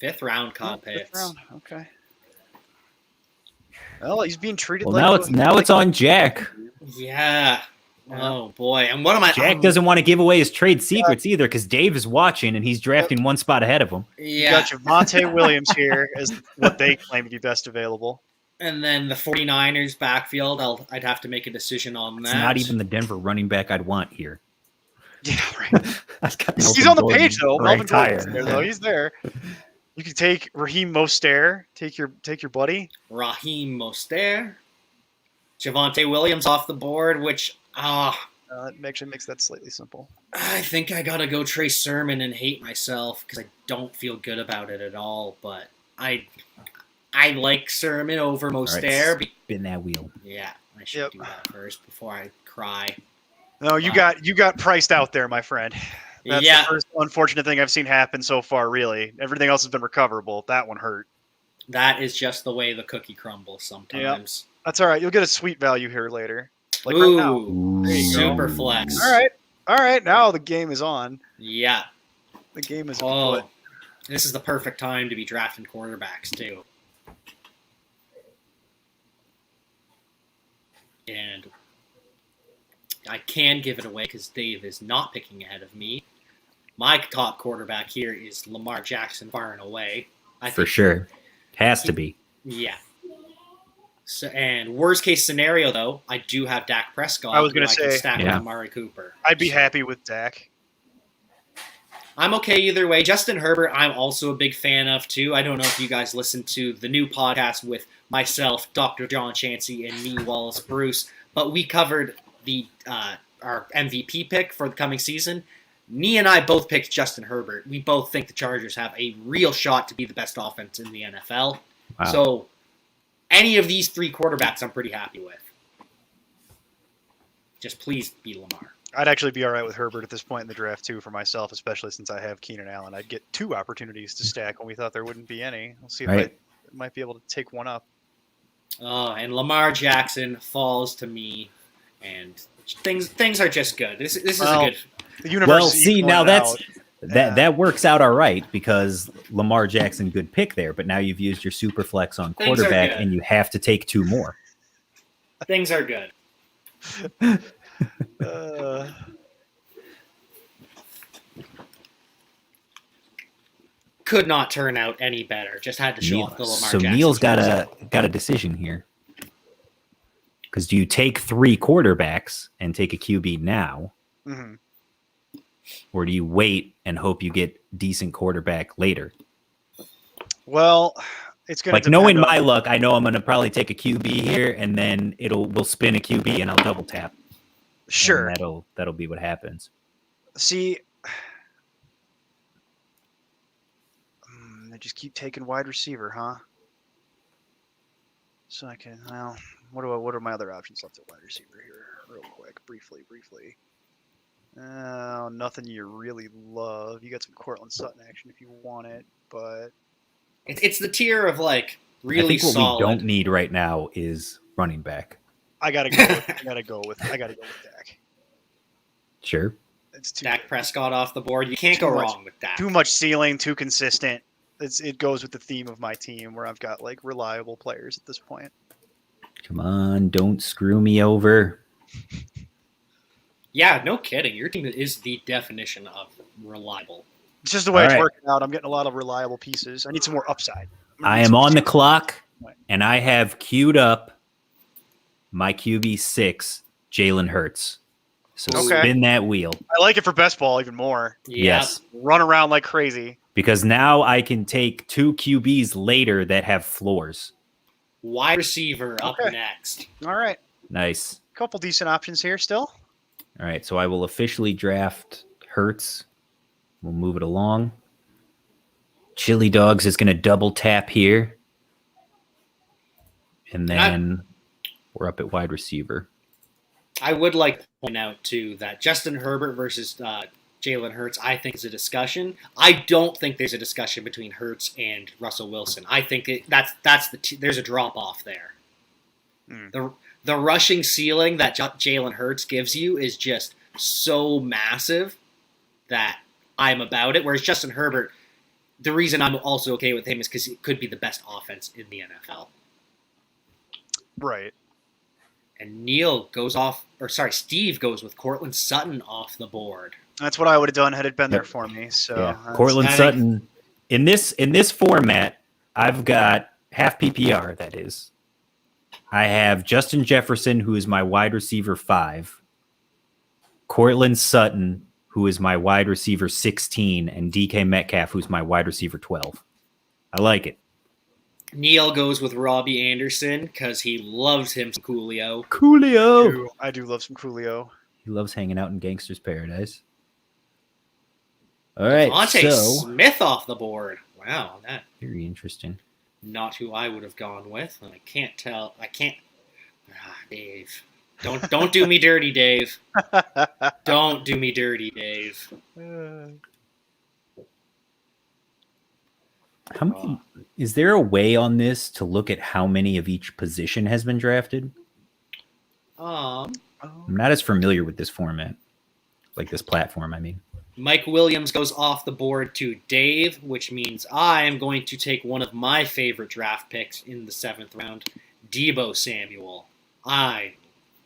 5th round comp Fifth hits. round, okay. Well, he's being treated Well, like now it's on Jack. Yeah. Oh boy. And what am I? Jack doesn't want to give away his trade secrets either because Dave is watching and he's drafting one spot ahead of him. You Yeah. got Javonte Williams here as what they claim to be best available. And then the 49ers backfield, I'd have to make a decision on It's that. not even the Denver running back I'd want here. Yeah, right. I've got He's Melvin on the Gordon page though. Melvin ranked Gordon's higher. there though. He's there. You can take Raheem Mostert. Take your buddy. Raheem Mostert. Javonte Williams off the board, which That actually makes that slightly simple. I think I gotta go Trey Sermon and hate myself because I don't feel good about it at all. But I like Sermon over All Mostert. right, spin that wheel. Yeah, I should Yep. do that first before I cry. No, you got priced out there, my friend. That's Yeah. the first unfortunate thing I've seen happen so far, really. Everything else has been recoverable. That one hurt. That is just the way the cookie crumbles sometimes. That's all right. You'll get a sweet value here later. Like right now. Ooh, There you go. super flex. All right. Now the game is on. Yeah. The game is Oh, afoot. this is the perfect time to be drafting quarterbacks too. And I can give it away because Dave is not picking ahead of me. My top quarterback here is Lamar Jackson, far and away. For sure. Has to be. Yeah. So, and worst case scenario, though, I do have Dak Prescott. I was going to I can say, stack with Amari Cooper. I'd be happy with Dak. I'm okay either way. Justin Herbert, I'm also a big fan of, too. I don't know if you guys listened to the new podcast with myself, Dr. John Chansey, and me, Wallace Bruce, but we covered the our MVP pick for the coming season. Me and I both picked Justin Herbert. We both think the Chargers have a real shot to be the best offense in the NFL. Wow. So any of these three quarterbacks I'm pretty happy with. Just please be Lamar. I'd actually be all right with Herbert at this point in the draft, too, for myself, especially since I have Keenan Allen. I'd get 2 opportunities to stack when we thought there wouldn't be any. We'll see if I might be able to take one up. Oh, and Lamar Jackson falls to me, and things are just good. This is a good. The universe Well, is see, now equaling out. that works out all right because Lamar Jackson, good pick there, but now you've used your super flex on Things are quarterback good. and you have to take 2 more. Things are good. Could not turn out any better. Just had to show off the Lamar So Jackson. Neil's got a decision here. Because do you take 3 quarterbacks and take a QB now, Mm-hmm. or do you wait and hope you get decent quarterback later? Well, it's going to Like knowing my luck, I know I'm going to probably take a QB here, and then we'll spin a QB and I'll double tap. Sure. And that'll be what happens. See, they just keep taking wide receiver, huh? So I can, well, what are my other options left at wide receiver here? Real quick, briefly. Nothing you really love. You got some Cortland Sutton action if you want it, but It's the tier of like I really think what solid. we don't need right now is running back. I gotta go with Dak. Sure. It's too Dak Prescott off the board. You can't go wrong with Dak. Too much ceiling, too consistent. It goes with the theme of my team where I've got like reliable players at this point. Come on, don't screw me over. Yeah, no kidding. Your team is the definition of reliable. It's just the way All it's right. working out. I'm getting a lot of reliable pieces. I need some more upside. I am on the clock, and I have queued up my QB6, Jalen Hurts. So Okay. spin that wheel. I like it for best ball even more. Yeah. Yes. Run around like crazy. Because now I can take 2 QBs later that have floors. Wide receiver up Okay. next. All right. Nice. Couple decent options here still. All right, so I will officially draft Hurts. We'll move it along. Chili Dogs is going to double tap here. And then we're up at wide receiver. I would like to point out, too, that Justin Herbert versus Jalen Hurts, I think, is a discussion. I don't think there's a discussion between Hurts and Russell Wilson. I think there's a drop-off there. The rushing ceiling that Jalen Hurts gives you is just so massive that I'm about it. Whereas Justin Herbert, the reason I'm also okay with him is because it could be the best offense in the NFL. Right. And Steve goes with Cortland Sutton off the board. That's what I would have done had it been there for me. So Yeah, Cortland Sutton. In this format, I've got half PPR, that is. I have Justin Jefferson, who is my wide receiver 5. Cortland Sutton, who is my wide receiver 16, and DK Metcalf, who's my wide receiver 12. I like it. Neil goes with Robbie Anderson because he loves him some Coolio. Coolio. I do love some Coolio. He loves hanging out in Gangster's Paradise. All right, Devontae so Smith off the board. Wow, that very interesting. not who I would have gone with. I can't tell. Dave. Don't do me dirty, Dave. Don't do me dirty, Dave. How many? Is there a way on this to look at how many of each position has been drafted? I'm not as familiar with this format, like this platform. I mean, Mike Williams goes off the board to Dave, which means I am going to take one of my favorite draft picks in the 7th round, Deebo Samuel. I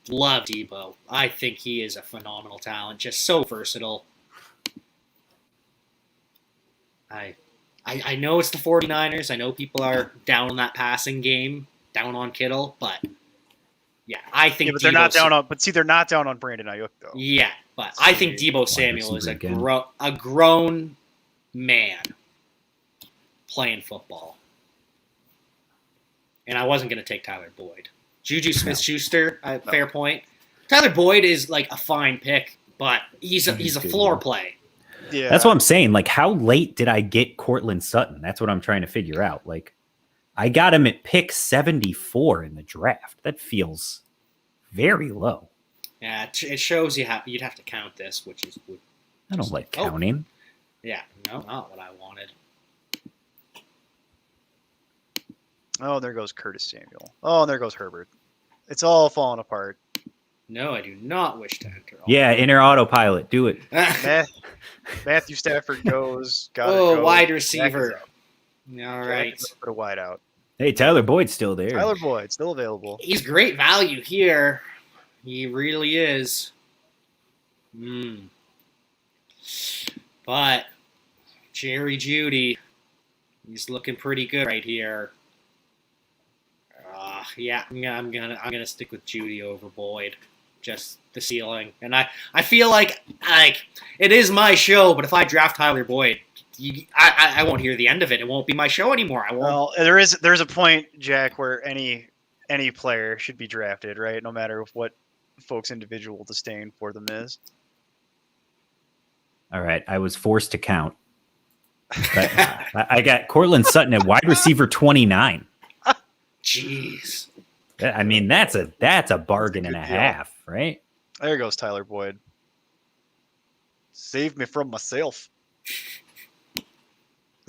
love Deebo. I think he is a phenomenal talent, just so versatile. I know it's the 49ers. I know people are down on that passing game, down on Kittle, but yeah, I think. Yeah, but they're not down on. But see, they're not down on Brandon Ayuk though. Yeah, but I think Deebo Samuel is a grown man playing football, and I wasn't going to take Tyler Boyd. Juju Smith-Schuster, fair point. Tyler Boyd is like a fine pick, but he's a floor play. Yeah, that's what I'm saying. Like, how late did I get Cortland Sutton? That's what I'm trying to figure out. Like, I got him at pick 74 in the draft. That feels very low. Yeah, it shows you'd have to count this, which is. I don't like counting. Yeah, no, not what I wanted. Oh, there goes Curtis Samuel. Oh, and there goes Herbert. It's all falling apart. No, I do not wish to enter. Yeah, inner autopilot. Do it. Matthew Stafford goes. Wide receiver. All right. Put a wide out. Hey, Tyler Boyd's still there. Tyler Boyd, still available. He's great value here. He really is. But Jerry Jeudy, he's looking pretty good right here. Yeah, I'm gonna stick with Jeudy over Boyd. Just the ceiling, and I feel like it is my show, but if I draft Tyler Boyd, I won't hear the end of it. It won't be my show anymore. I won't. Well, there's a point, Jack, where any player should be drafted, right? No matter what folks' individual disdain for them is. All right, I was forced to count. But I got Cortland Sutton at wide receiver 29. Jeez. I mean, that's a bargain and a half, right? There goes Tyler Boyd. Save me from myself.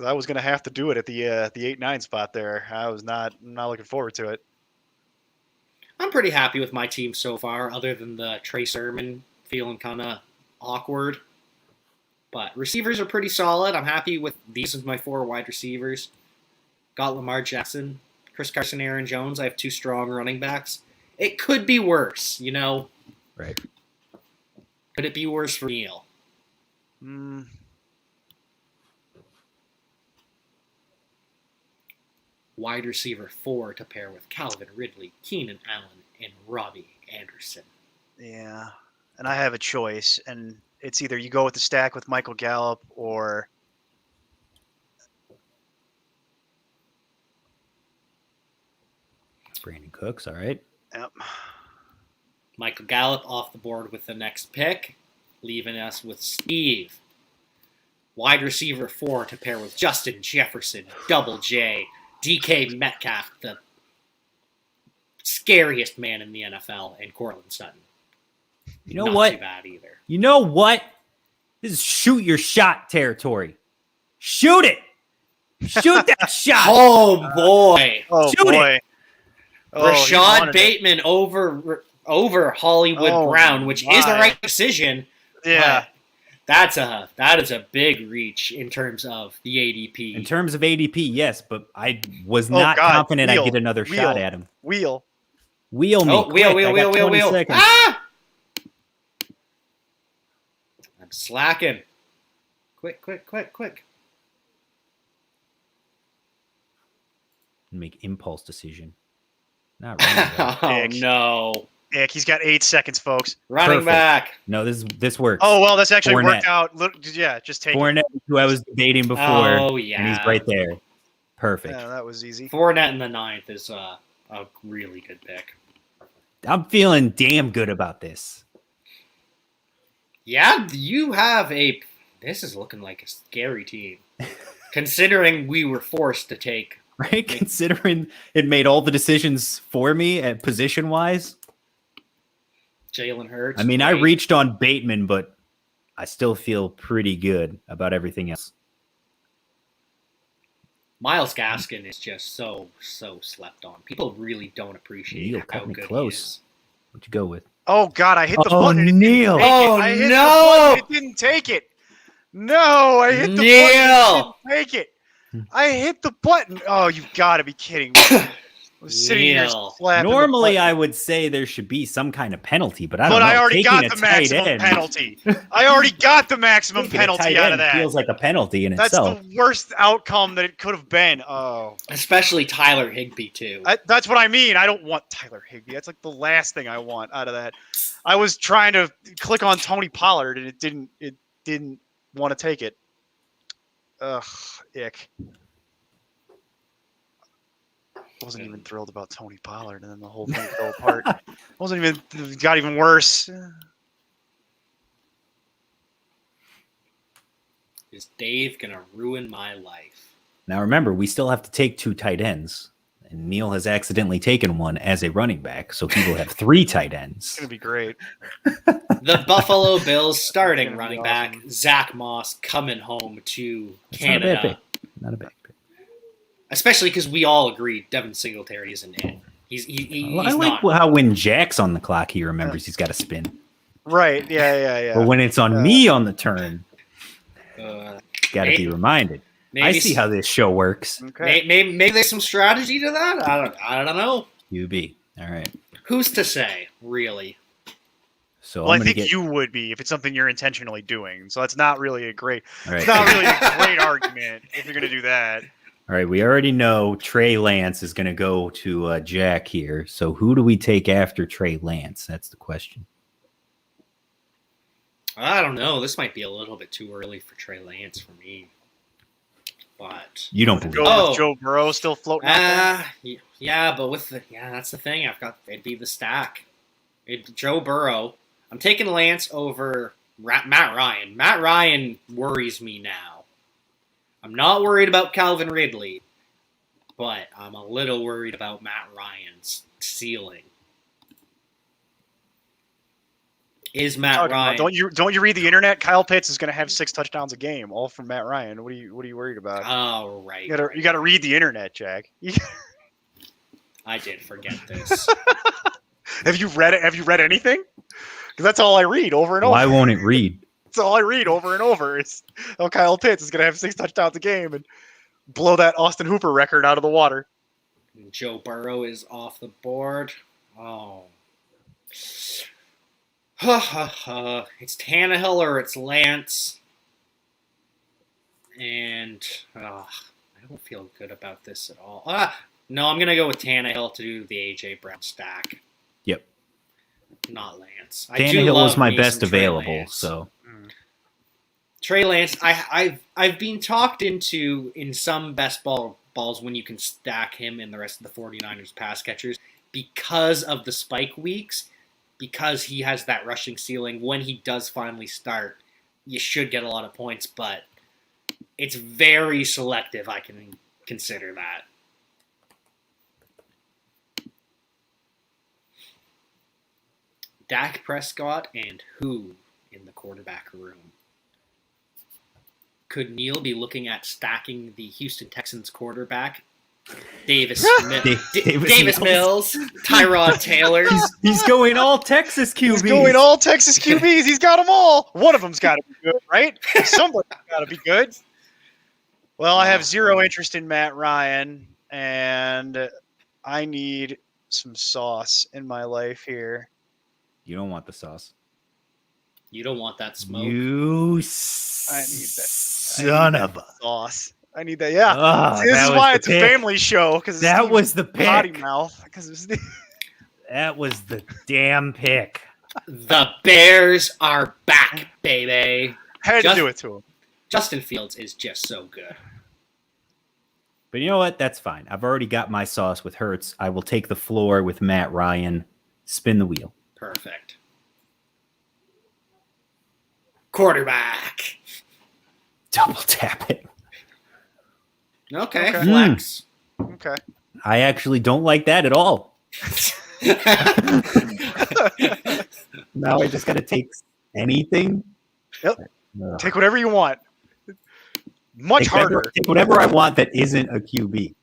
I was gonna have to do it at the 8-9 spot there. I was not looking forward to it. I'm pretty happy with my team so far, other than the Trey Sermon feeling kind of awkward. But receivers are pretty solid. I'm happy with these as my 4 wide receivers. Got Lamar Jackson, Chris Carson, Aaron Jones. I have 2 strong running backs. It could be worse, you know? Right. Could it be worse for Neil? Wide receiver 4 to pair with Calvin Ridley, Keenan Allen, and Robbie Anderson. Yeah, and I have a choice, and it's either you go with the stack with Michael Gallup or Brandon Cooks, all right. Yep. Michael Gallup off the board with the next pick, leaving us with Steve. Wide receiver 4 to pair with Justin Jefferson, Double J, DK Metcalf, the scariest man in the NFL, and Cortland Sutton. You know Not what? too bad either. You know what? This is shoot your shot territory. Shoot it. Shoot that shot. Oh, boy. Oh, Shoot boy. it. Oh, he Rashad wanted it. Bateman over Hollywood Brown, which is the right decision. Yeah. That is a big reach in terms of the ADP. In terms of ADP, yes, but I was not confident I'd get another shot at him. Wheel me. Wheel. Quick. Seconds. Ah! I'm slacking. Quick. Make impulse decision. Not right. Oh, no. Ick, he's got 8 seconds, folks. Running Perfect. back. No, this works. Oh, well, that's actually Fournette. worked out. Yeah, just take Fournette, who I was debating before. Oh, yeah. And he's right there. it. Perfect. Yeah, that was easy. Fournette in the 9th is a really good pick. I'm feeling damn good about this. Yeah, you have this is looking like a scary team. Considering we were forced to take. Right? Considering it made all the decisions for me at position-wise. Jalen Hurts. I mean, I great. reached on Bateman, but I still feel pretty good about everything else. Miles Gaskin is just so slept on. People really don't appreciate Neil how cut me good close. he is. What'd you go with? Oh God, I hit the Oh, button. And Neil. it didn't take Oh, it. I hit no. the button. It didn't take it. No, I hit the button. Neil. It didn't take it. I hit the button. Oh, you've got to be kidding me. I was sitting here Neil. slapping Normally, the I button. would say there should be some kind of penalty, but I don't But know. I already Taking got a the tight maximum end- penalty. I already got the maximum taking a penalty tight out of end that. feels like a penalty in That's itself. the worst outcome that it could have been. Oh, Especially Tyler Higbee, too. that's what I mean. I don't want Tyler Higbee. That's like the last thing I want out of that. I was trying to click on Tony Pollard and it didn't want to take it. Ugh, ick. Wasn't even thrilled about Tony Pollard, and then the whole thing fell apart. Got even worse. Is Dave going to ruin my life? Now remember, we still have to take 2 tight ends, and Neil has accidentally taken one as a running back, so he will have 3 tight ends. It's gonna be great. The Buffalo Bills starting It's gonna be running awesome. back, Zach Moss, coming home to That's not a bad Canada. pick. Not a bad pick. Especially because we all agree Devin Singletary isn't it. He's I like not. how when Jack's on the clock, he remembers he's got to spin. Right? Yeah. But when it's on me on the turn, Uh, got to be reminded. I see how this show works. Okay. Maybe there's some strategy to that. I don't know. UB. All right. Who's to say, really? So Well, I'm I going to think get. you would be if it's something you're intentionally doing. So that's not really a great. All right. It's not really a great argument if you're gonna do that. All right. We already know Trey Lance is going to go to Jack here. So who do we take after Trey Lance? That's the question. I don't know. This might be a little bit too early for Trey Lance for me. But You don't believe Go it. Oh. with Joe Burrow still floating. out yeah, but that's the thing. It'd be the stack. Joe Burrow. I'm taking Lance over Matt Ryan. Matt Ryan worries me now. I'm not worried about Calvin Ridley, but I'm a little worried about Matt Ryan's ceiling. Is there. Matt Talking about- Ryan? Don't you read the internet? Kyle Pitts is gonna have 6 touchdowns a game, all from Matt Ryan. What are you worried about? Oh, right. You gotta read the internet, Jack. I did forget this. Have you read it? Have you read anything? Because that's all I read over and over. Why won't it read? That's all I read over and over. It's Kyle Pitts is gonna have 6 touchdowns a game and blow that Austin Hooper record out of the water. Joe Burrow is off the board. Oh. It's Tannehill or it's Lance. And I don't feel good about this at all. No, I'm going to go with Tannehill to do the A.J. Brown stack. Yep. Not Lance. Tannehill was my me best some Trey available, Lance. so Trey Lance, I've been talked into in some best balls when you can stack him and the rest of the 49ers pass catchers because of the spike weeks, because he has that rushing ceiling. When he does finally start, you should get a lot of points, but it's very selective. I can consider that. Dak Prescott and who in the quarterback room? Could Neil be looking at stacking the Houston Texans quarterback? Davis Mills, Tyrod Taylor. he's going all Texas QBs. He's going all Texas QBs. He's got them all. One of them's got to be good, right? Somebody's got to be good. Well, I have zero interest in Matt Ryan, and I need some sauce in my life here. You don't want the sauce. You don't want that smoke. You I need that. son of a. Sauce. I need that. Yeah. Oh, See, this that is was why the it's a pick. family show because That was the potty pick. mouth. Because That was the damn pick. The Bears are back, baby. had to Just- do it to him. Justin Fields is just so good. But you know what? That's fine. I've already got my sauce with Hurts. I will take the floor with Matt Ryan. Spin the wheel. Perfect. Quarterback. Double tap it. Okay, Okay. flex. Okay. I actually don't like that at all. Now I just got to take anything. Yep. Ugh. Take whatever you want. Much Take harder. take whatever I want that isn't a QB.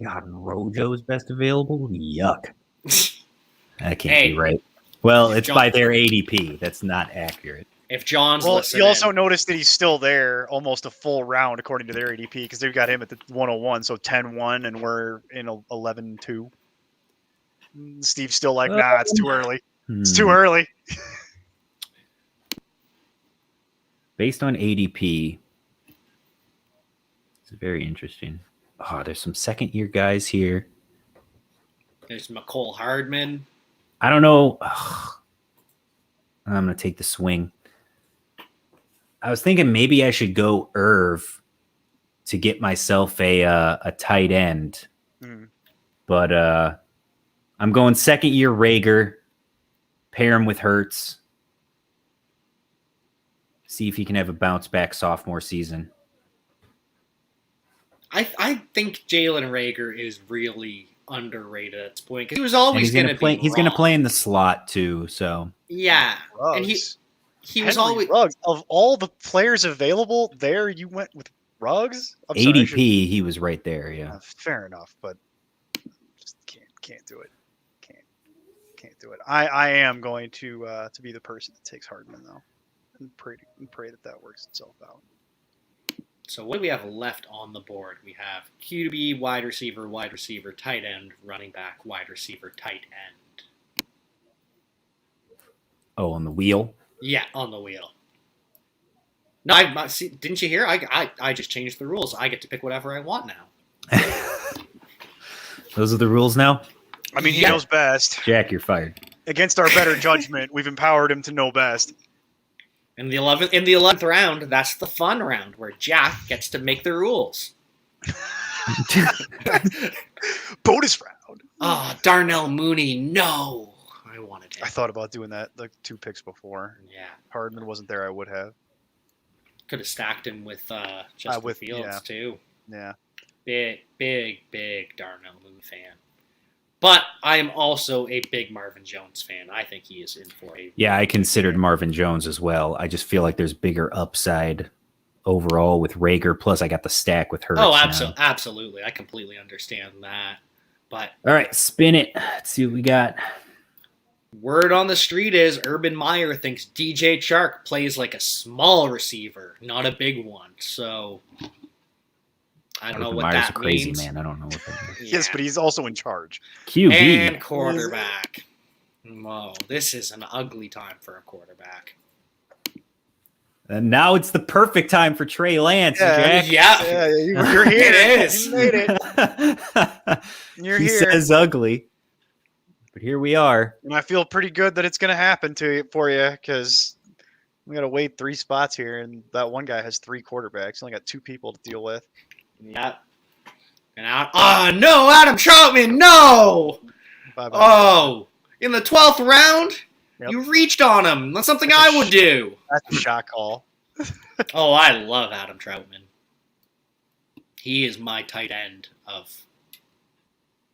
God, Rojo's best available? Yuck. That can't Hey. be right. Well, it's John- by their ADP. That's not accurate. If John's Well, listening, you also notice that he's still there almost a full round according to their ADP because they've got him at the 101, so 10-1, and we're in 11-2. Steve's still like, nah, it's too early. It's too early. Based on ADP, it's very interesting. Oh, there's some second-year guys here. there's McCole Hardman. I don't know. Ugh. I'm going to take the swing. I was thinking maybe I should go Irv to get myself a tight end. But I'm going second year Rager, pair him with Hurts, see if he can have a bounce back sophomore season. I think Jalen Rager is really underrated at this point because he was always going to be. He's going to play in the slot too. So yeah, Ruggs. and he was Henry always Ruggs. Of all the players available, there you went with Ruggs. I'm sorry, ADP, he was right there. Yeah, fair enough, but just can't do it. Can't do it. I am going to be the person that takes Hardman though, and pray that works itself out. So what do we have left on the board? We have QB, wide receiver, tight end, running back, wide receiver, tight end. Oh, on the wheel. Yeah, on the wheel. No, I see. Didn't you hear? I just changed the rules. I get to pick whatever I want now. Those are the rules now. I mean, he Yeah. knows best. Jack, you're fired. Against our better judgment, we've empowered him to know best. In the 11th round, that's the fun round where Jack gets to make the rules. Bonus round. Ah, Darnell Mooney, no. I wanted him. I thought about doing that like 2 picks before. Yeah, Hardman wasn't there. I would have. could have stacked him with Justin with- Fields yeah. too. Yeah. Big Darnell Mooney fan. But I am also a big Marvin Jones fan. I think he is in for a. Yeah, I considered Marvin Jones as well. I just feel like there's bigger upside overall with Rager. Plus, I got the stack with Hurts. Oh, now. absolutely. I completely understand that. But All right, spin it. Let's see what we got. word on the street is Urban Meyer thinks DJ Chark plays like a small receiver, not a big one. So I don't know what Meyer's that a crazy means. man. I don't know what that means. Yes, but he's also in charge. QB. And quarterback. Whoa, this is an ugly time for a quarterback. And now it's the perfect time for Trey Lance, Jack. Yeah. You're here. It is. You made it. You're he here. says ugly, but here we are. And I feel pretty good that it's going to happen for you because we got to wait 3 spots here, and that one guy has 3 quarterbacks. Only got 2 people to deal with. Yep. And no, Adam Troutman, no! Bye-bye. Oh, in the 12th round, Yep. you reached on him. That's something I would do. That's a shot call. Oh, I love Adam Troutman. He is my tight end of.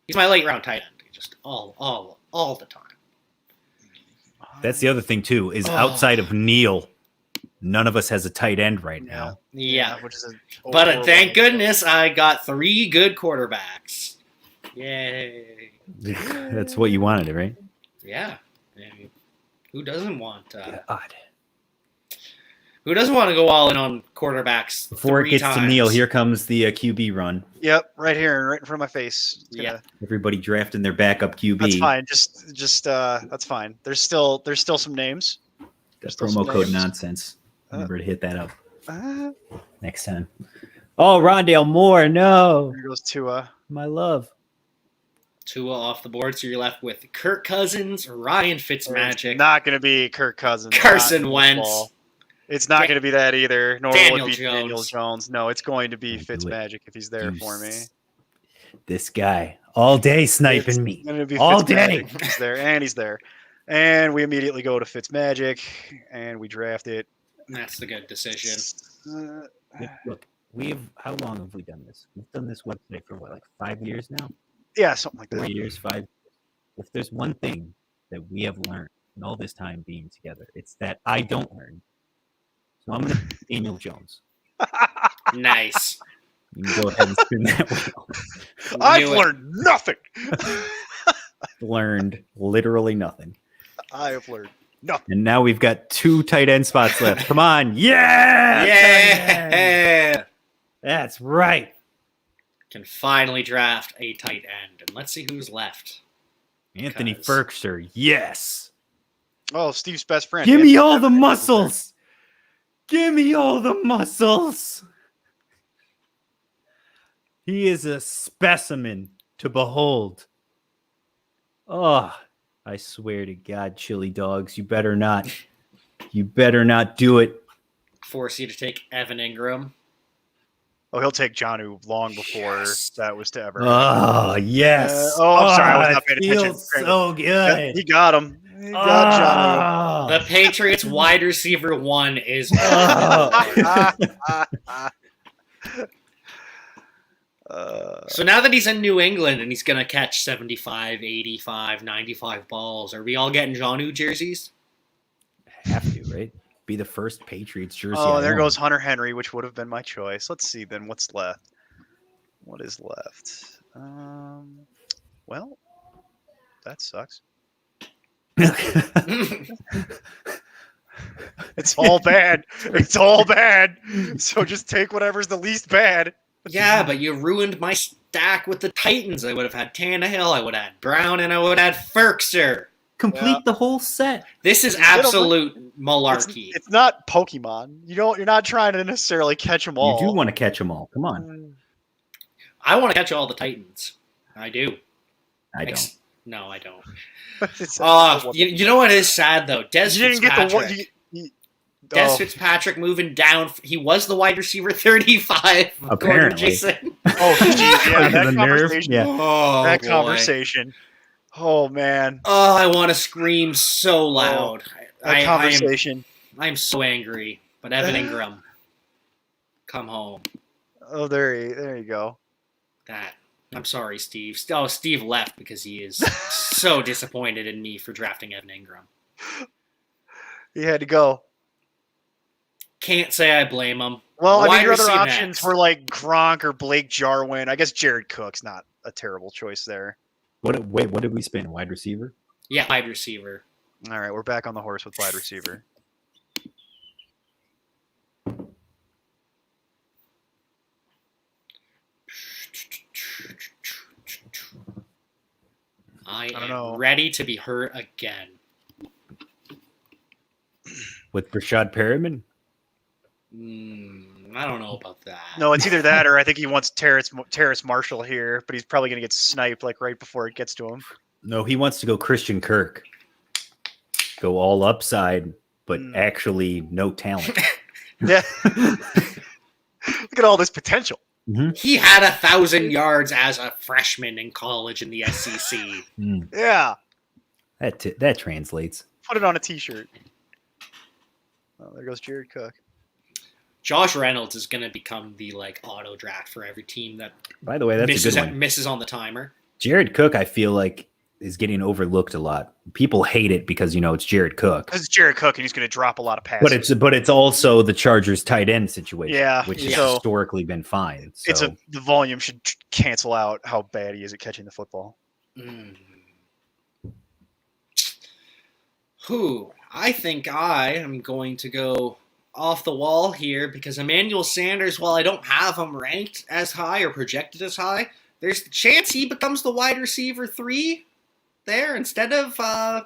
He's my late round tight end. Just all the time. That's the other thing too. Is outside of Neil, none of us has a tight end right now. Yeah. Which is But thank goodness I got 3 good quarterbacks. Yay. That's what you wanted, right? Yeah. I mean, who doesn't want God. who doesn't want to go all in on quarterbacks? Before it 3 gets times? to Neil, here comes the QB run. Yep, right here, right in front of my face. It's Yeah. gonna- Everybody drafting their backup QB. That's fine. Just that's fine. There's still some names. That still promo some code names. nonsense. Remember to hit that up Uh, next time. Oh, Rondale Moore, no, here goes Tua. my love. Tua off the board, so you're left with Kirk Cousins, Ryan Fitzmagic, It's not going to be Kirk Cousins. Carson not Wentz. football. It's not going to be that either. Nor Daniel will it be Daniel Jones. Jones. No, it's going to be Don't do it. Fitzmagic if he's there You for me. This guy all day sniping It's me. gonna be All Fitzmagic day. if he's there, and he's there. And we immediately go to Fitzmagic, and we draft it. That's the good decision. Uh, Look, how long have we done this? We've done this website for what, like 5 years now? Yeah, something like 4 that. years, 5. If there's one thing that we have learned in all this time being together, it's that I don't learn. So I'm going to Daniel Jones. Nice. You can go ahead and spin that wheel. I've Knew it. learned nothing. Learned literally nothing. I have learned nothing. And now we've got 2 tight end spots left. Come on. Yeah! tight end. Yeah. That's right. Can finally draft a tight end. And let's see who's left. Anthony Because- Ferkser. Yes. Oh, Steve's best friend. Give me all the Anthony- muscles. Give me all the muscles. He is a specimen to behold. Oh, I swear to God, chili dogs, you better not. You better not do it. Force you to take Evan Ingram. Oh, he'll take Jonnu long before Yes. that was to ever. Oh, yes. I'm sorry, I was not it paying attention. feels so Yeah, good. he got him. He got The Patriots wide receiver 1 is. So now that he's in New England and he's going to catch 75, 85, 95 balls, are we all getting Jonnu jerseys? Have to, right? Be the first Patriots jersey. Oh, I there own. goes Hunter Henry, which would have been my choice. Let's see then what's left. What is left? Well, that sucks. It's all bad. It's all bad. So just take whatever's the least bad. Yeah, but you ruined my stack with the Titans. I would have had Tannehill, I would have had Brown, and I would have had Ferkser. Complete Yeah. the whole set. This is absolute malarkey. It's not Pokemon. You're not trying to necessarily catch them all. You do want to catch them all. Come on. I want to catch all the Titans. I do. I don't. No, I don't. It's- You know what is sad though? Des you didn't get the one. Fitzpatrick. Des Fitzpatrick moving down. He was the wide receiver 35. Apparently. Jason. Oh, geez, yeah, that The nerve, conversation. yeah. Oh, that boy. conversation. Oh man, Oh, I want to scream so loud. that conversation. I'm so angry. But Evan Ingram, come home. Oh, there you go. That. I'm sorry, Steve. Oh, Steve left because he is so disappointed in me for drafting Evan Ingram. He had to go. Can't say I blame him. Well, I mean, Wide your other receiver options next. were like Gronk or Blake Jarwin. I guess Jared Cook's not a terrible choice there. What did we spin? Wide receiver? Yeah, wide receiver. All right, we're back on the horse with wide receiver. I don't am know. ready to be hurt again. With Rashad Perriman? I don't know about that. No, it's either that or I think he wants Terrace Marshall here, but he's probably going to get sniped like right before it gets to him. No, he wants to go Christian Kirk. Go all upside, but actually no talent. Yeah. Look at all this potential. He had 1,000 yards as a freshman in college in the SEC. Yeah. That translates. Put it on a t-shirt. Oh, there goes Jared Cook. Josh Reynolds is going to become the auto draft for every team that By the way, that's a good one. misses on the timer. Jared Cook, I feel like, is getting overlooked a lot. People hate it because it's Jared Cook. Because it's Jared Cook and he's going to drop a lot of passes. But it's also the Chargers tight end situation, Yeah, which has so historically been fine. So the volume should cancel out how bad he is at catching the football. I think I am going to go off the wall here because Emmanuel Sanders, while I don't have him ranked as high or projected as high, there's the chance he becomes the wide receiver 3 there instead of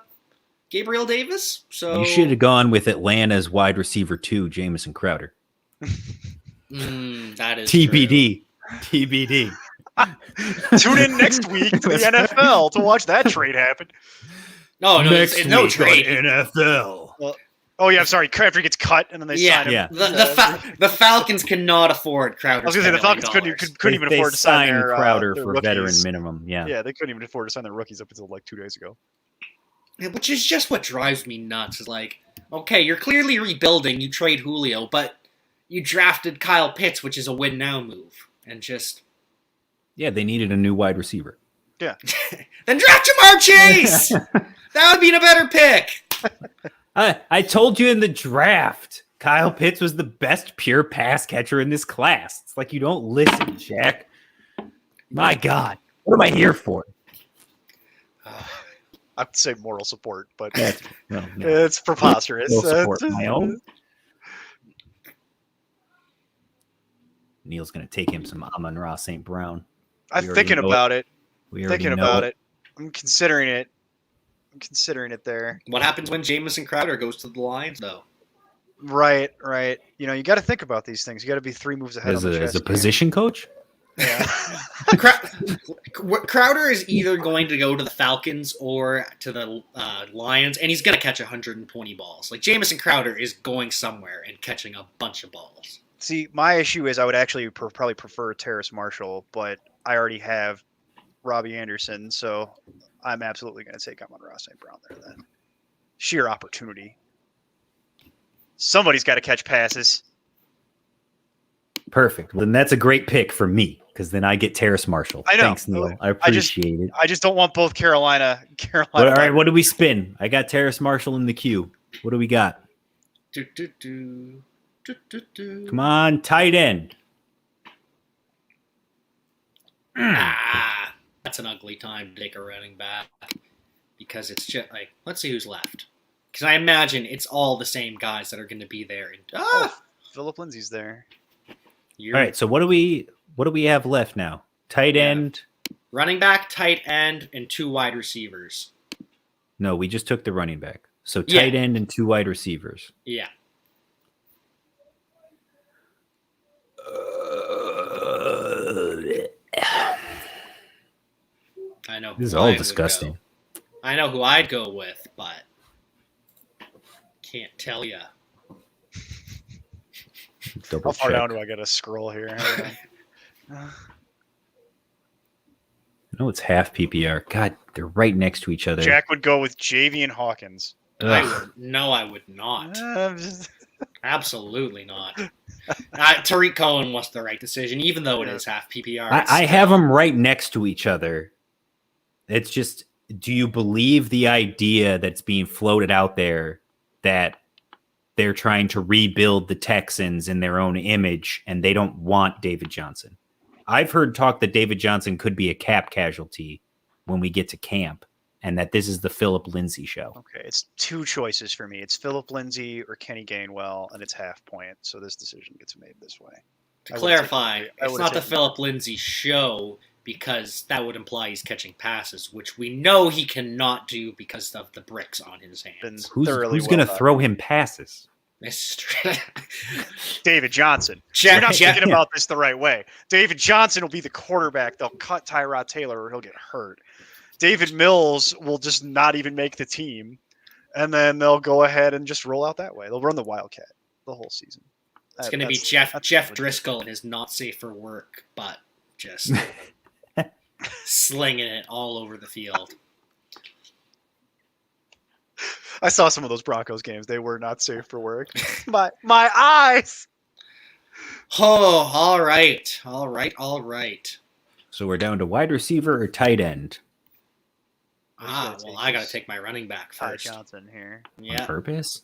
Gabriel Davis. So you should have gone with Atlanta's wide receiver 2, Jamison Crowder. That is TBD. TBD. Tune in next week to the NFL to watch that trade happen. No, it's no week trade. on NFL. Oh yeah, I'm sorry. After he gets cut and then they sign him. Yeah. The Falcons cannot afford Crowder. I was going to say the Falcons couldn't even afford to sign their Crowder their for rookies. veteran minimum. Yeah, they couldn't even afford to sign their rookies up until like 2 days ago. Yeah, which is just what drives me nuts. Is okay, you're clearly rebuilding. You trade Julio, but you drafted Kyle Pitts, which is a win now move, and just they needed a new wide receiver. Yeah. Then draft Jamar Chase. That would be a better pick. I told you in the draft, Kyle Pitts was the best pure pass catcher in this class. It's like you don't listen, Jack. My God, what am I here for? I would say moral support, but No. it's preposterous. Moral support my own. Neil's going to take him some Amon-Ra St. Brown. I'm thinking about it. Thinking about it. I'm considering it. There. What happens when Jamison Crowder goes to the Lions, though? Right. You know, you got to think about these things. You got to be 3 moves ahead As on the a chess position coach? Yeah. Crowder is either going to go to the Falcons or to the Lions, and he's going to catch 120 balls. Like, Jamison Crowder is going somewhere and catching a bunch of balls. See, my issue is I would actually probably prefer Terrace Marshall, but I already have Robbie Anderson, so I'm absolutely going to take Amon-Ra St. Brown there then. Sheer opportunity. Somebody's got to catch passes. Perfect. Well, then that's a great pick for me, because then I get Terrace Marshall. I know. Thanks, Neil. I appreciate it. I just don't want both Carolina. All right, what do we spin? I got Terrace Marshall in the queue. What do we got? Come on, tight end. That's an ugly time to take a running back because it's just like, let's see who's left. Because I imagine it's all the same guys that are going to be there. Philip Lindsay's there. All right, so what do we have left now? Tight end, running back, tight end, and 2 wide receivers. No, we just took the running back. So tight end and 2 wide receivers. Yeah. I know. This is all disgusting. I know who I'd go with, but can't tell you. How far down do I got to scroll here? No, it's half PPR. God, they're right next to each other. Jack would go with Javian Hawkins. I would not. Absolutely not. Tariq Cohen was the right decision, even though it is half PPR. I have them right next to each other. It's just, do you believe the idea that's being floated out there that they're trying to rebuild the Texans in their own image and they don't want David Johnson? I've heard talk that David Johnson could be a cap casualty when we get to camp, and that this is the Philip Lindsay show. Okay, it's 2 choices for me. It's Philip Lindsay or Kenny Gainwell, and it's half point, so this decision gets made this way. To clarify, it's not the Philip Lindsay show because that would imply he's catching passes, which we know he cannot do because of the bricks on his hands. Who's going to throw him passes? David Johnson. You're not thinking about this the right way. David Johnson will be the quarterback. They'll cut Tyrod Taylor or he'll get hurt. David Mills will just not even make the team, and then they'll go ahead and just roll out that way. They'll run the Wildcat the whole season. It's going to be Jeff Driscoll and his not safe for work, but just slinging it all over the field. I saw some of those Broncos games. They were not safe for work. My eyes. Oh, all right. So we're down to wide receiver or tight end. Well, I got to take my running back first. Ty Johnson here. On purpose?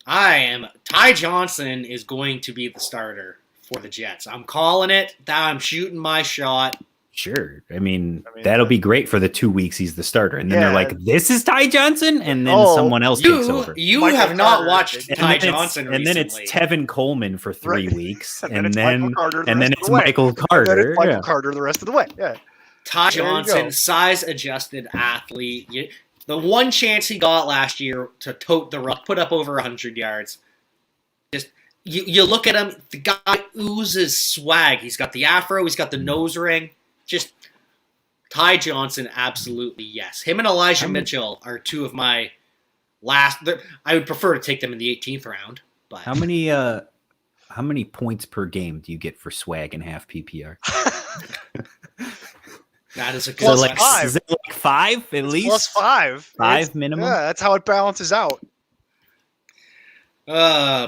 Ty Johnson is going to be the starter for the Jets. I'm calling it. I'm shooting my shot. Sure. I mean that'll be great for the 2 weeks he's the starter. And then they're like, this is Ty Johnson? And then someone else takes over. You have not watched Ty Johnson recently. And then it's Tevin Coleman for 3 weeks. and then it's Michael Carter. And then it's Michael Carter the rest of the way. Yeah. Ty Johnson, size-adjusted athlete. The one chance he got last year to tote the rock, put up over 100 yards. Just you look at him, the guy oozes swag. He's got the afro, he's got the nose ring. Just Ty Johnson, absolutely yes. Him and Elijah Mitchell are 2 of my last. I would prefer to take them in the 18th round. But how many points per game do you get for swag in half PPR? That is a good question. Like, is it like 5 at least? Plus 5. 5 minimum? Yeah, that's how it balances out.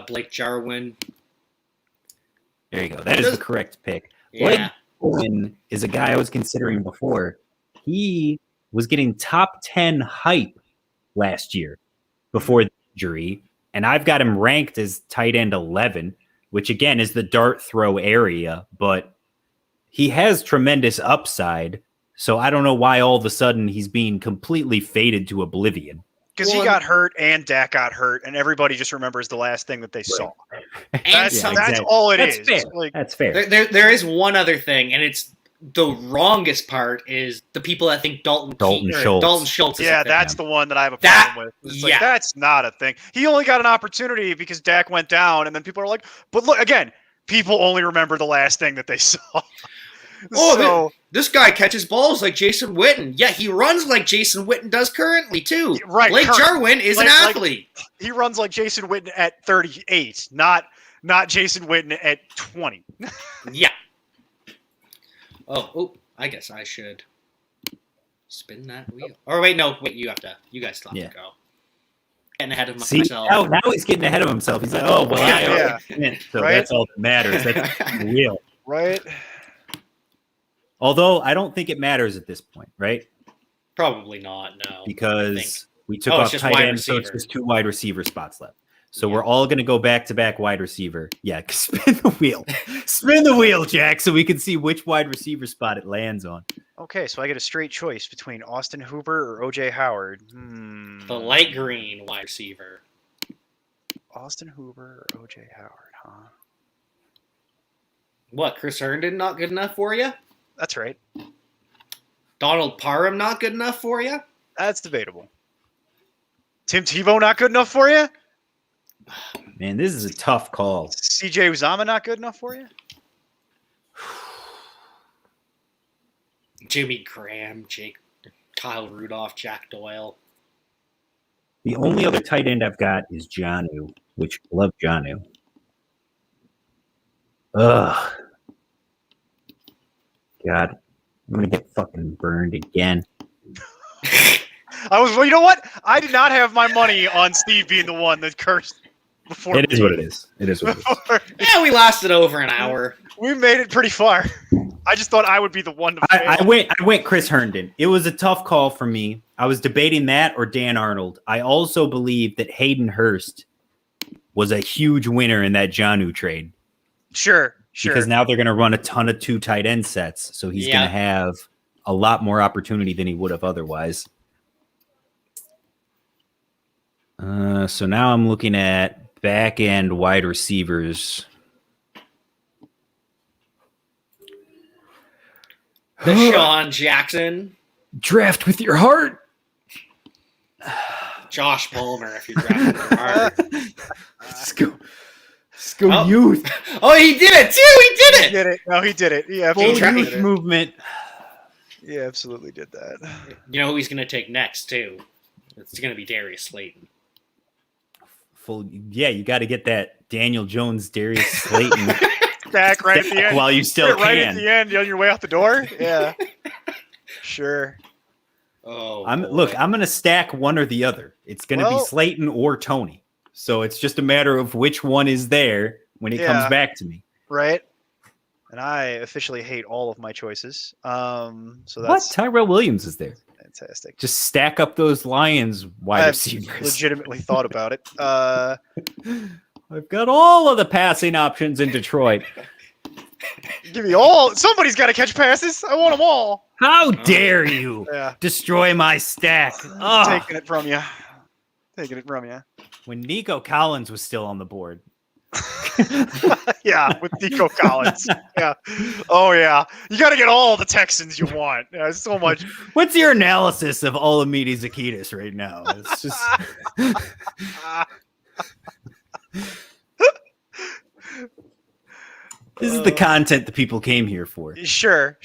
Blake Jarwin. There you go. That is the correct pick. Yeah. Blake Jarwin is a guy I was considering before. he was getting top 10 hype last year before the injury, and I've got him ranked as tight end 11, which again is the dart throw area, but he has tremendous upside. So I don't know why all of a sudden he's being completely faded to oblivion. Because he got hurt and Dak got hurt, and everybody just remembers the last thing that they saw. That's all it is. Fair. Like, that's fair. There is one other thing, and it's the wrongest part is the people that think Dalton Schultz is yeah, that's the one that I have a problem with. It's like, that's not a thing. He only got an opportunity because Dak went down, and then people are like, but look, again, people only remember the last thing that they saw. This guy catches balls like Jason Witten. Yeah, he runs like Jason Witten does currently, too. Right. Blake Jarwin is an athlete. He runs like Jason Witten at 38, not Jason Witten at 20. Yeah. Oh, I guess I should spin that wheel. Or wait, you guys still have to go. Getting ahead of myself. Now he's getting ahead of himself. He's like, oh, well, so that's all that matters. That's the wheel. Right. Although I don't think it matters at this point, right? Probably not, no. Because we took off tight end, so it's just 2 wide receiver spots left. So we're all going to go back-to-back wide receiver. Yeah, spin the wheel. Spin the wheel, Jack, so we can see which wide receiver spot it lands on. Okay, so I get a straight choice between Austin Hooper or O.J. Howard. The light green wide receiver. Austin Hooper or O.J. Howard, huh? What, Chris Herndon not good enough for you? That's right. Donald Parham not good enough for you? That's debatable. Tim Tebow not good enough for you? Man, this is a tough call. CJ Uzama not good enough for you? Jimmy Graham, Kyle Rudolph, Jack Doyle. The only other tight end I've got is Jonnu, which I love Jonnu. Ugh. God, I'm going to get fucking burned again. Well, you know what? I did not have my money on Steve being the one that cursed before. It is what it is. It is what it is. Yeah, we lasted over an hour. We made it pretty far. I just thought I would be the one to fail. I went Chris Herndon. It was a tough call for me. I was debating that or Dan Arnold. I also believe that Hayden Hurst was a huge winner in that Jonnu trade. Sure. Because now they're going to run a ton of 2 tight end sets, so he's going to have a lot more opportunity than he would have otherwise. So now I'm looking at back end wide receivers. Deshaun Jackson. Draft with your heart. Josh Palmer, if you're drafting with your heart. Let's go youth. Oh, he did it too. He did it. No, he did it. Yeah, full youth movement. He absolutely did that. You know who he's going to take next too? It's going to be Darius Slayton. You got to get that Daniel Jones, Darius Slayton back right at the end while you still can. Right at the end on your way out the door. Yeah, sure. Oh, I'm going to stack one or the other. It's going to be Slayton or Tony. So it's just a matter of which one is there when it comes back to me. Right. And I officially hate all of my choices. So that's what? Tyrell Williams is there. Fantastic. Just stack up those Lions wide receivers. I've legitimately thought about it. I've got all of the passing options in Detroit. Give me all. Somebody's got to catch passes. I want them all. How dare you destroy my stack? Taking it from you. When Nico Collins was still on the board. Yeah, with Nico Collins. Yeah. Oh, yeah. You got to get all the Texans you want. Yeah, so much. What's your analysis of Olamide Zaccheaus right now? It's just... This is the content that people came here for. Sure.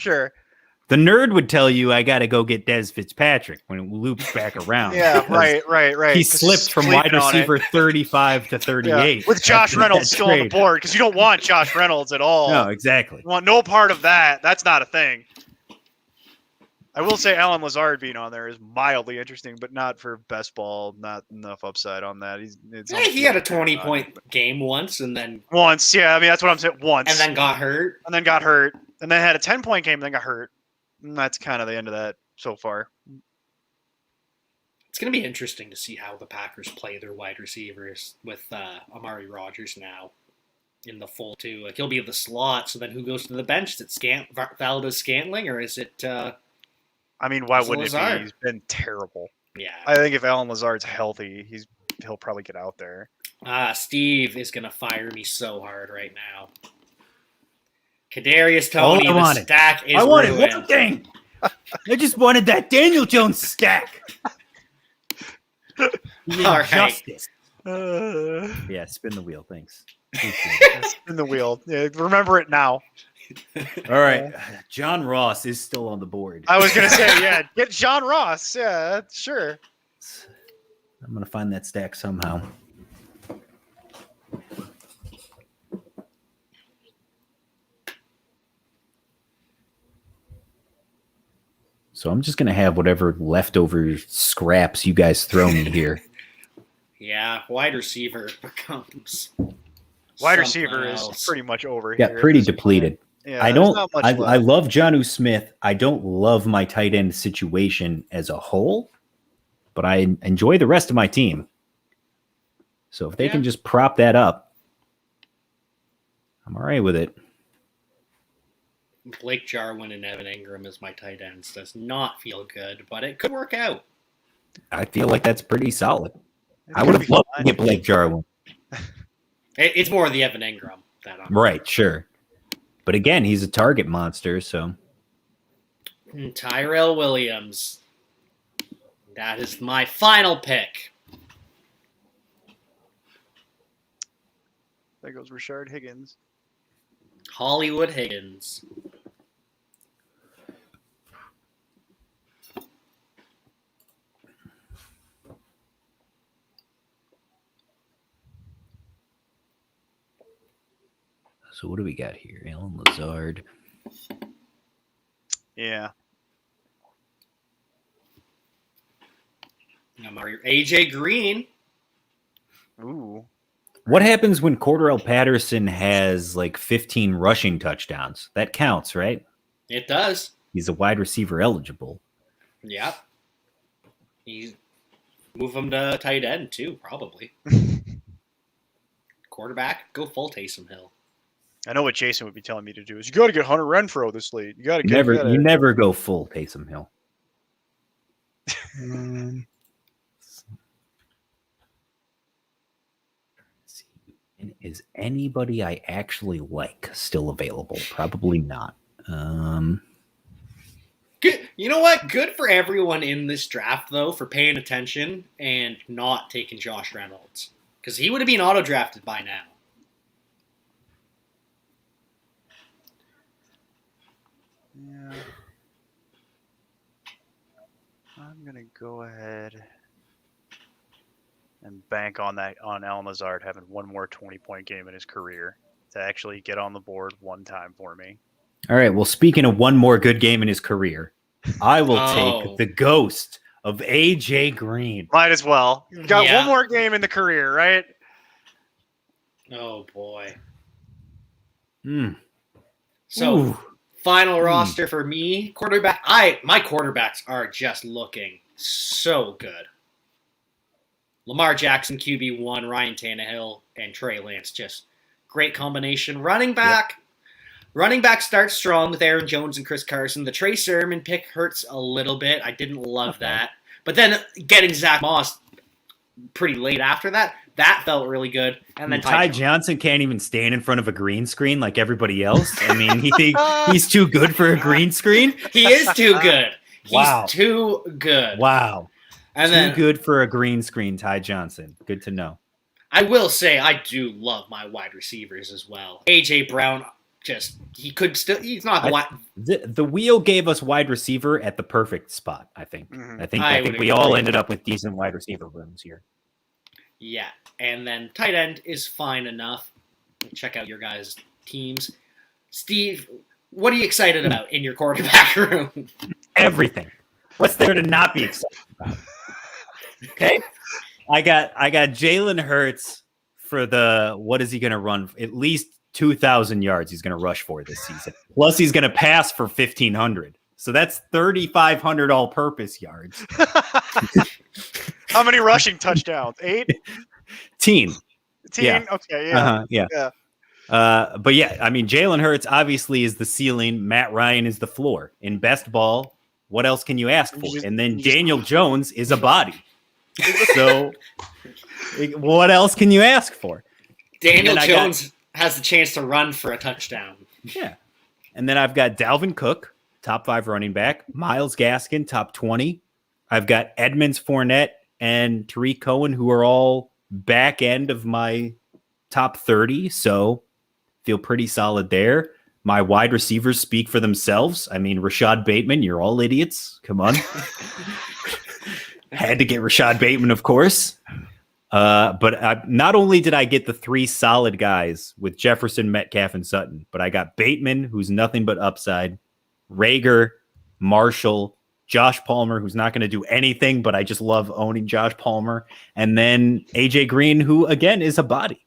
The nerd would tell you I got to go get Dez Fitzpatrick when it loops back around. Yeah, right. He slipped from wide receiver 35 to 38. Yeah. With Josh Reynolds still on the board because you don't want Josh Reynolds at all. No, exactly. You want no part of that. That's not a thing. I will say Alan Lazard being on there is mildly interesting, but not for best ball. Not enough upside on that. He had a 20-point game once, and then yeah. I mean, that's what I'm saying. Once, and then got hurt, and then had a 10-point game, and then got hurt. And that's kind of the end of that so far. It's going to be interesting to see how the Packers play their wide receivers with Amari Rodgers now in the full too. Like he'll be in the slot, so then who goes to the bench? Is it Valdez-Scantling, or is it? I mean, why Is it wouldn't it be? Lazard? He's been terrible. Yeah. I think if Alan Lazard's healthy, he'll probably get out there. Steve is going to fire me so hard right now. Kadarius All Toney, I the wanted. stack is I wanted ruined. one thing. I just wanted that Daniel Jones stack. All right. Justice. Uh, Yeah, spin the wheel. Thanks. Spin the wheel. Yeah, remember it now. All right. John Ross is still on the board. I was gonna say, yeah, get John Ross. Yeah, sure. I'm going to find that stack somehow. So I'm just going to have whatever leftover scraps you guys throw me here. Yeah, wide receiver becomes Wide something receiver else. is pretty much over Yeah, here. pretty at this depleted. point. Yeah, I there's don't. not much I left. love Jonnu Smith. I don't love my tight end situation as a whole, but I enjoy the rest of my team. So if they can just prop that up, I'm all right with it. Blake Jarwin and Evan Ingram as my tight ends does not feel good, but it could work out. I feel like that's pretty solid. It's I gonna would have be loved to fine. get Blake Jarwin. It's more the Evan Ingram that I'm Right, sure. But again, he's a target monster, so Tyrell Williams. That is my final pick. There goes Rashard Higgins. Hollywood Higgins. so what do we got here? Alan Lazard. Yeah. AJ Green. Ooh. What happens when Cordarrelle Patterson has like 15 rushing touchdowns? That counts, right? It does. He's a wide receiver eligible. Yep. Move him to tight end too, probably. Quarterback, go full Taysom Hill. I know what Jason would be telling me to do is you got to get Hunter Renfro this late. You got to get You never go full Taysom Hill. Is anybody I actually like still available? Probably not. Good. You know what? Good for everyone in this draft, though, for paying attention and not taking Josh Reynolds. Because he would have been auto-drafted by now. Yeah. I'm going to go ahead and bank on Alan Lazard having one more 20-point game in his career to actually get on the board one time for me. All right. Well, speaking of one more good game in his career, I will take the ghost of AJ Green. Might as well. Got Yeah. one more game in the career, right? Oh, boy. Mm. So, Ooh. final roster for me. My quarterbacks are just looking so good. Lamar Jackson, QB1, Ryan Tannehill, and Trey Lance. Just great combination. Running back. Yep. Running back starts strong with Aaron Jones and Chris Carson. The Trey Sermon pick hurts a little bit. I didn't love that. But then getting Zach Moss pretty late after that felt really good. And then Ty Johnson can't even stand in front of a green screen like everybody else. I mean, he's too good for a green screen. He is too good. Wow. He's too good. Wow. And too good for a green screen, Ty Johnson. Good to know. I will say I do love my wide receivers as well. AJ Brown, he's not the wide. The wheel gave us wide receiver at the perfect spot, I think. Mm-hmm. I think we all ended up with decent wide receiver rooms here. Yeah. And then tight end is fine enough. Check out your guys' teams. Steve, what are you excited about in your quarterback room? Everything. What's there to not be excited about? Okay. I got Jalen Hurts for what is he going to run? At least 2,000 yards he's going to rush for this season. Plus he's going to pass for 1,500. So that's 3,500 all-purpose yards. How many rushing touchdowns? 8? Teen. 10? Yeah. Okay, yeah. Yeah. But yeah, I mean, Jalen Hurts obviously is the ceiling. Matt Ryan is the floor. In best ball, what else can you ask for? And then Daniel Jones is a body. So what else can you ask for? Daniel Jones has the chance to run for a touchdown. Yeah. And then I've got Dalvin Cook, top 5 running back. Myles Gaskin, top 20. I've got Edmonds, Fournette, and Tariq Cohen, who are all back end of my top 30. So feel pretty solid there. My wide receivers speak for themselves. I mean, Rashad Bateman, you're all idiots. Come on. Had to get Rashad Bateman, of course. But not only did I get the 3 solid guys with Jefferson, Metcalf, and Sutton, but I got Bateman, who's nothing but upside, Rager, Marshall, Josh Palmer, who's not going to do anything, but I just love owning Josh Palmer, and then AJ Green, who again is a body.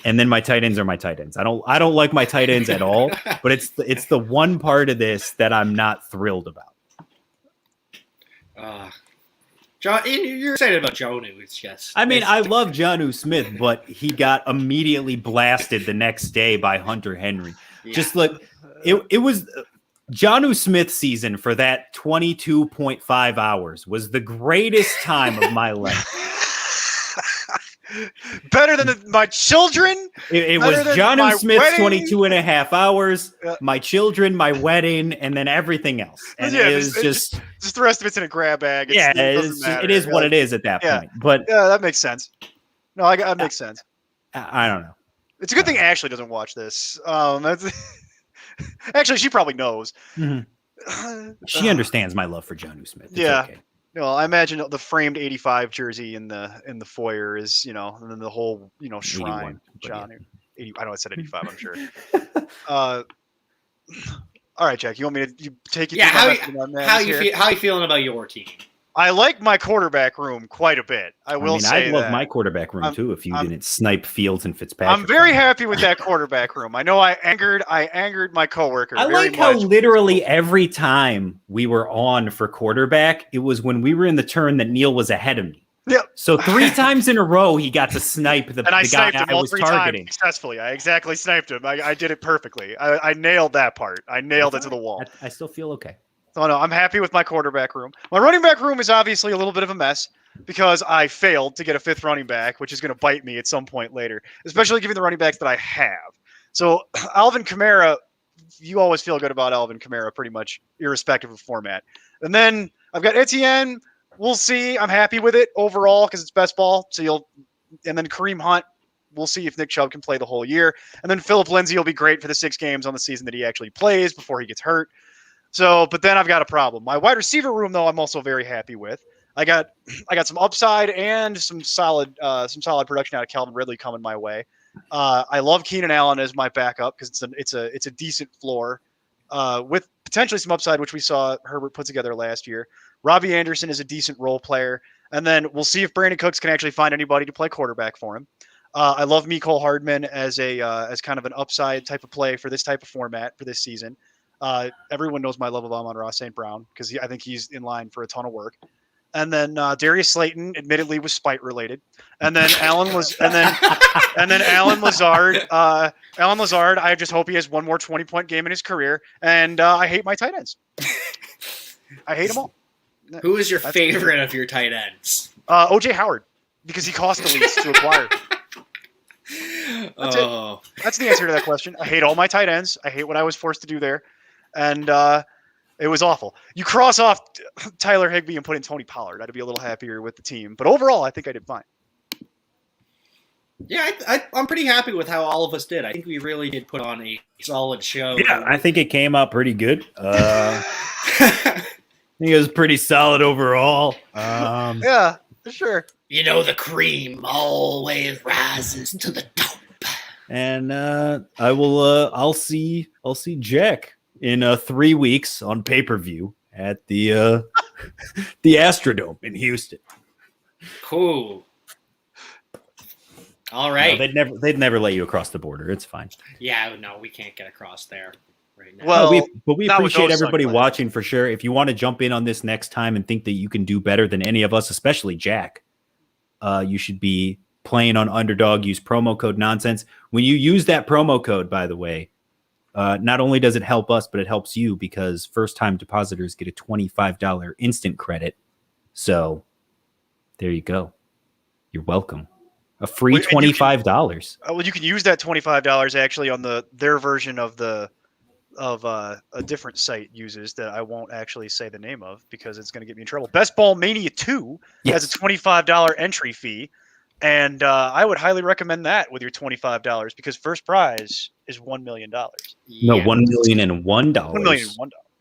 And then my tight ends are my tight ends. I don't like my tight ends at all, but it's the one part of this that I'm not thrilled about. John, you're excited about Jonnu. It's just. I mean, I love Jonnu Smith, but he got immediately blasted the next day by Hunter Henry. Yeah. Just like it was Jonnu Smith season for that 22.5 hours was the greatest time of my life. Better than my children. It was Jonnu Smith's 22 and a half hours, my children, my wedding, and then everything else. And it was just the rest of it's in a grab bag. It is what it is at that point. But yeah, that makes sense. No, that makes sense. I don't know. It's a good thing Ashley doesn't watch this. Actually, she probably knows. Mm-hmm. She understands my love for Jonnu Smith. It's okay. No, I imagine the framed 85 jersey in the foyer is, and then the whole, shrine. John, 80, I know I said 85, I'm sure. All right, Jack, you want me to take you? Yeah, how you feeling about your team? I like my quarterback room quite a bit. I love my quarterback room too. If you didn't snipe Fields and Fitzpatrick, I'm very happy with that quarterback room. I know I angered my coworker. I like how literally every time we were on for quarterback, it was when we were in the turn that Neil was ahead of me. Yep. So 3 times in a row, he got to snipe the guy I was targeting successfully. I exactly sniped him. I did it perfectly. I nailed that part. I nailed it to the wall. I still feel okay. Oh, no, I'm happy with my quarterback room. My running back room is obviously a little bit of a mess because I failed to get a 5th running back, which is going to bite me at some point later, especially given the running backs that I have. So Alvin Kamara, you always feel good about Alvin Kamara pretty much irrespective of format. And then I've got Etienne. We'll see. I'm happy with it overall because it's best ball. And then Kareem Hunt. We'll see if Nick Chubb can play the whole year. And then Phillip Lindsay will be great for the 6 games on the season that he actually plays before he gets hurt. So, but then I've got a problem. My wide receiver room, though, I'm also very happy with. I got some upside and some solid production out of Calvin Ridley coming my way. I love Keenan Allen as my backup because it's a decent floor with potentially some upside, which we saw Herbert put together last year. Robbie Anderson is a decent role player, and then we'll see if Brandon Cooks can actually find anybody to play quarterback for him. I love Mecole Hardman as kind of an upside type of play for this type of format for this season. Everyone knows my love of Amon-Ra St. Brown because I think he's in line for a ton of work. And then Darius Slayton, admittedly, was spite related. And then Alan Lazard. Alan Lazard. I just hope he has one more 20-point game in his career. And I hate my tight ends. I hate them all. Who is your favorite of your tight ends? OJ Howard, because he cost the least to acquire. That's it. That's the answer to that question. I hate all my tight ends. I hate what I was forced to do there. And it was awful. You cross off Tyler Higbee and put in Tony Pollard. I'd be a little happier with the team. But overall, I think I did fine. Yeah, I'm pretty happy with how all of us did. I think we really did put on a solid show. Yeah, I think it came out pretty good. I think it was pretty solid overall. Yeah, sure. The cream always rises to the top. And I'll see Jack in 3 weeks on pay-per-view at the Astrodome in Houston. Cool. All right. No, they'd never let you across the border. It's fine. Yeah, no, we can't get across there. right now. Well, we not with appreciate those everybody sunglasses. watching for sure. If you want to jump in on this next time and think that you can do better than any of us, especially Jack, you should be playing on Underdog. Use promo code nonsense. When you use that promo code, by the way, not only does it help us, but it helps you because first-time depositors get a $25 instant credit. So there you go. You're welcome. A free Wait, and you can- $25. Well, you can use that $25 actually on their version of a different site uses that I won't actually say the name of because it's going to get me in trouble. Best Ball Mania 2 has a $25 entry fee, and I would highly recommend that with your $25 because first prize is $1 million. No, Yeah. $1,001 $1 million.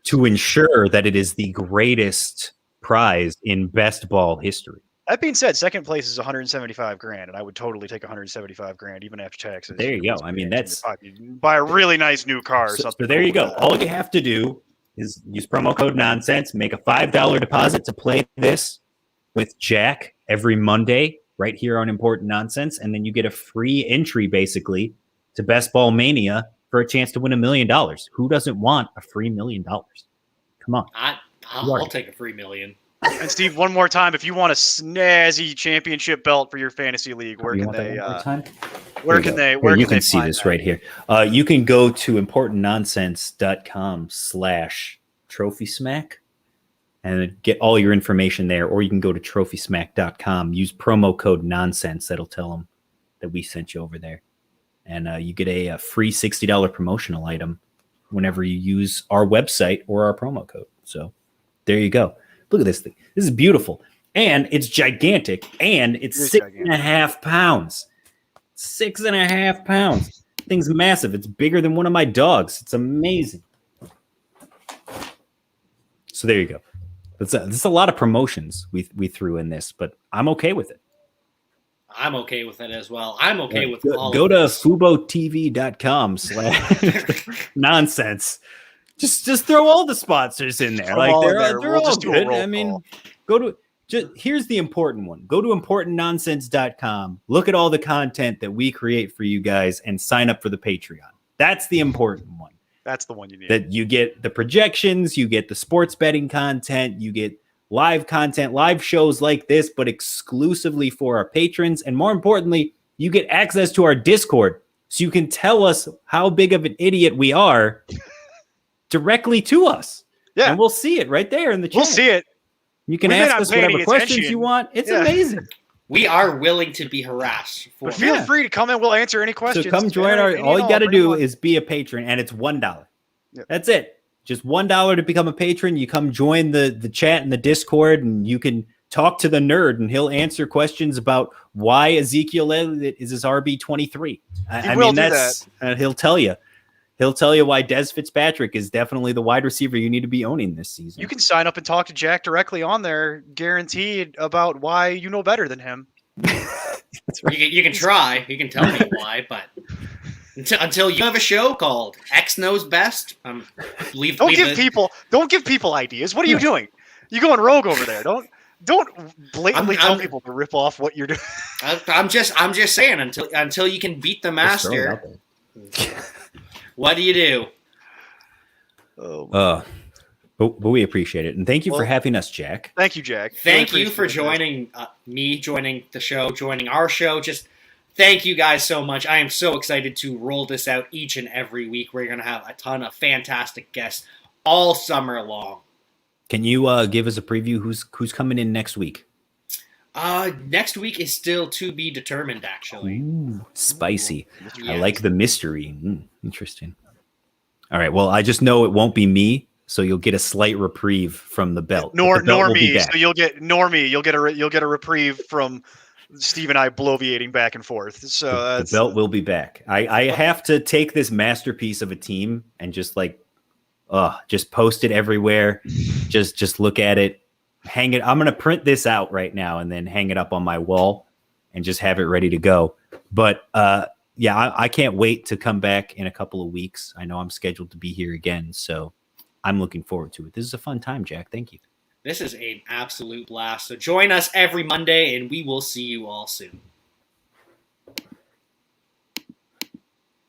to ensure that it is the greatest prize in best ball history. That being said, second place is 175 grand, and I would totally take 175 grand even after taxes. There you go. I mean, that's you can buy a really nice new car or so something. there you cool go. like that. All you have to do is use promo code nonsense, make a $5 deposit to play this with Jack every Monday right here on Important Nonsense, and then you get a free entry basically to Best Ball Mania for a chance to win $1 million. Who doesn't want a free $1 million? Come on. I'll take a free million. And Steve, one more time, if you want a snazzy championship belt for your fantasy league, where You can want that they? one more time? Where Here can you they? go. Where Here, can you they can see find this that? right here. You can go to importantnonsense.com/trophy smack and get all your information there, or you can go to trophysmack.com. Use promo code nonsense. That'll tell them that we sent you over there, and you get a free $60 promotional item whenever you use our website or our promo code. So there you go. Look at this thing. This is beautiful, and it's gigantic, and it's It is 6.5 pounds. 6.5 pounds. Thing's massive. It's bigger than one of my dogs. It's amazing. So there you go. That's a lot of promotions we threw in this, but I'm okay with it. I'm okay with it as well. I'm okay with all Go of to this. FuboTV.com/nonsense. Just throw all the sponsors in there. Throw Like them all in they're there. they're We'll all just do a good. roll I mean, call. go to here's the important one. Go to importantnonsense.com. Look at all the content that we create for you guys and sign up for the Patreon. That's the important one. That's the one you need. That you get the projections, you get the sports betting content, you get live content, live shows like this, but exclusively for our patrons. And more importantly, you get access to our Discord so you can tell us how big of an idiot we are directly to us. Yeah. And we'll see it right there in the chat. We'll see it. You can We may ask not us pay any whatever questions attention. you want. It's Yeah. amazing. We are willing to be harassed. But feel free to come in. We'll answer any questions. So come join our. All you got to do is be a patron, and it's $1. Yep. That's it. Just $1 to become a patron. You come join the chat and the Discord, and you can talk to the nerd, and he'll answer questions about why Ezekiel Elliott is his RB23. I will mean, do that's he'll tell you. He'll tell you why Des Fitzpatrick is definitely the wide receiver you need to be owning this season. You can sign up and talk to Jack directly on there, guaranteed about why you know better than him. That's right. You can try. You can tell me why, but until you have a show called X Knows Best, Don't give people ideas. What are you doing? You going rogue over there. Don't blatantly tell people to rip off what you're doing. I'm just saying until you can beat the Just throw it master. out there. What do you do? But we appreciate it, and thank you for having us, Jack. Thank you, Jack. Thank Really you for appreciate it. joining joining the show, joining our show. Just thank you guys so much. I am so excited to roll this out each and every week. We're going to have a ton of fantastic guests all summer long. Can you give us a preview? Who's coming in next week? Next week is still to be determined, actually. Ooh, spicy. I Yes. like the mystery. Interesting. All right. Well, I just know it won't be me, so you'll get a slight reprieve from the belt. Nor But the belt will be me. back. So you'll get a reprieve from Steve and I bloviating back and forth. So the that's, belt will be back. I have to take this masterpiece of a team and just post it everywhere. just look at it, hang it. I'm gonna print this out right now and then hang it up on my wall and just have it ready to go. But yeah, I can't wait to come back in a couple of weeks. I know I'm scheduled to be here again, so I'm looking forward to it. This is a fun time, Jack. Thank you. This is an absolute blast. So join us every Monday, and we will see you all soon.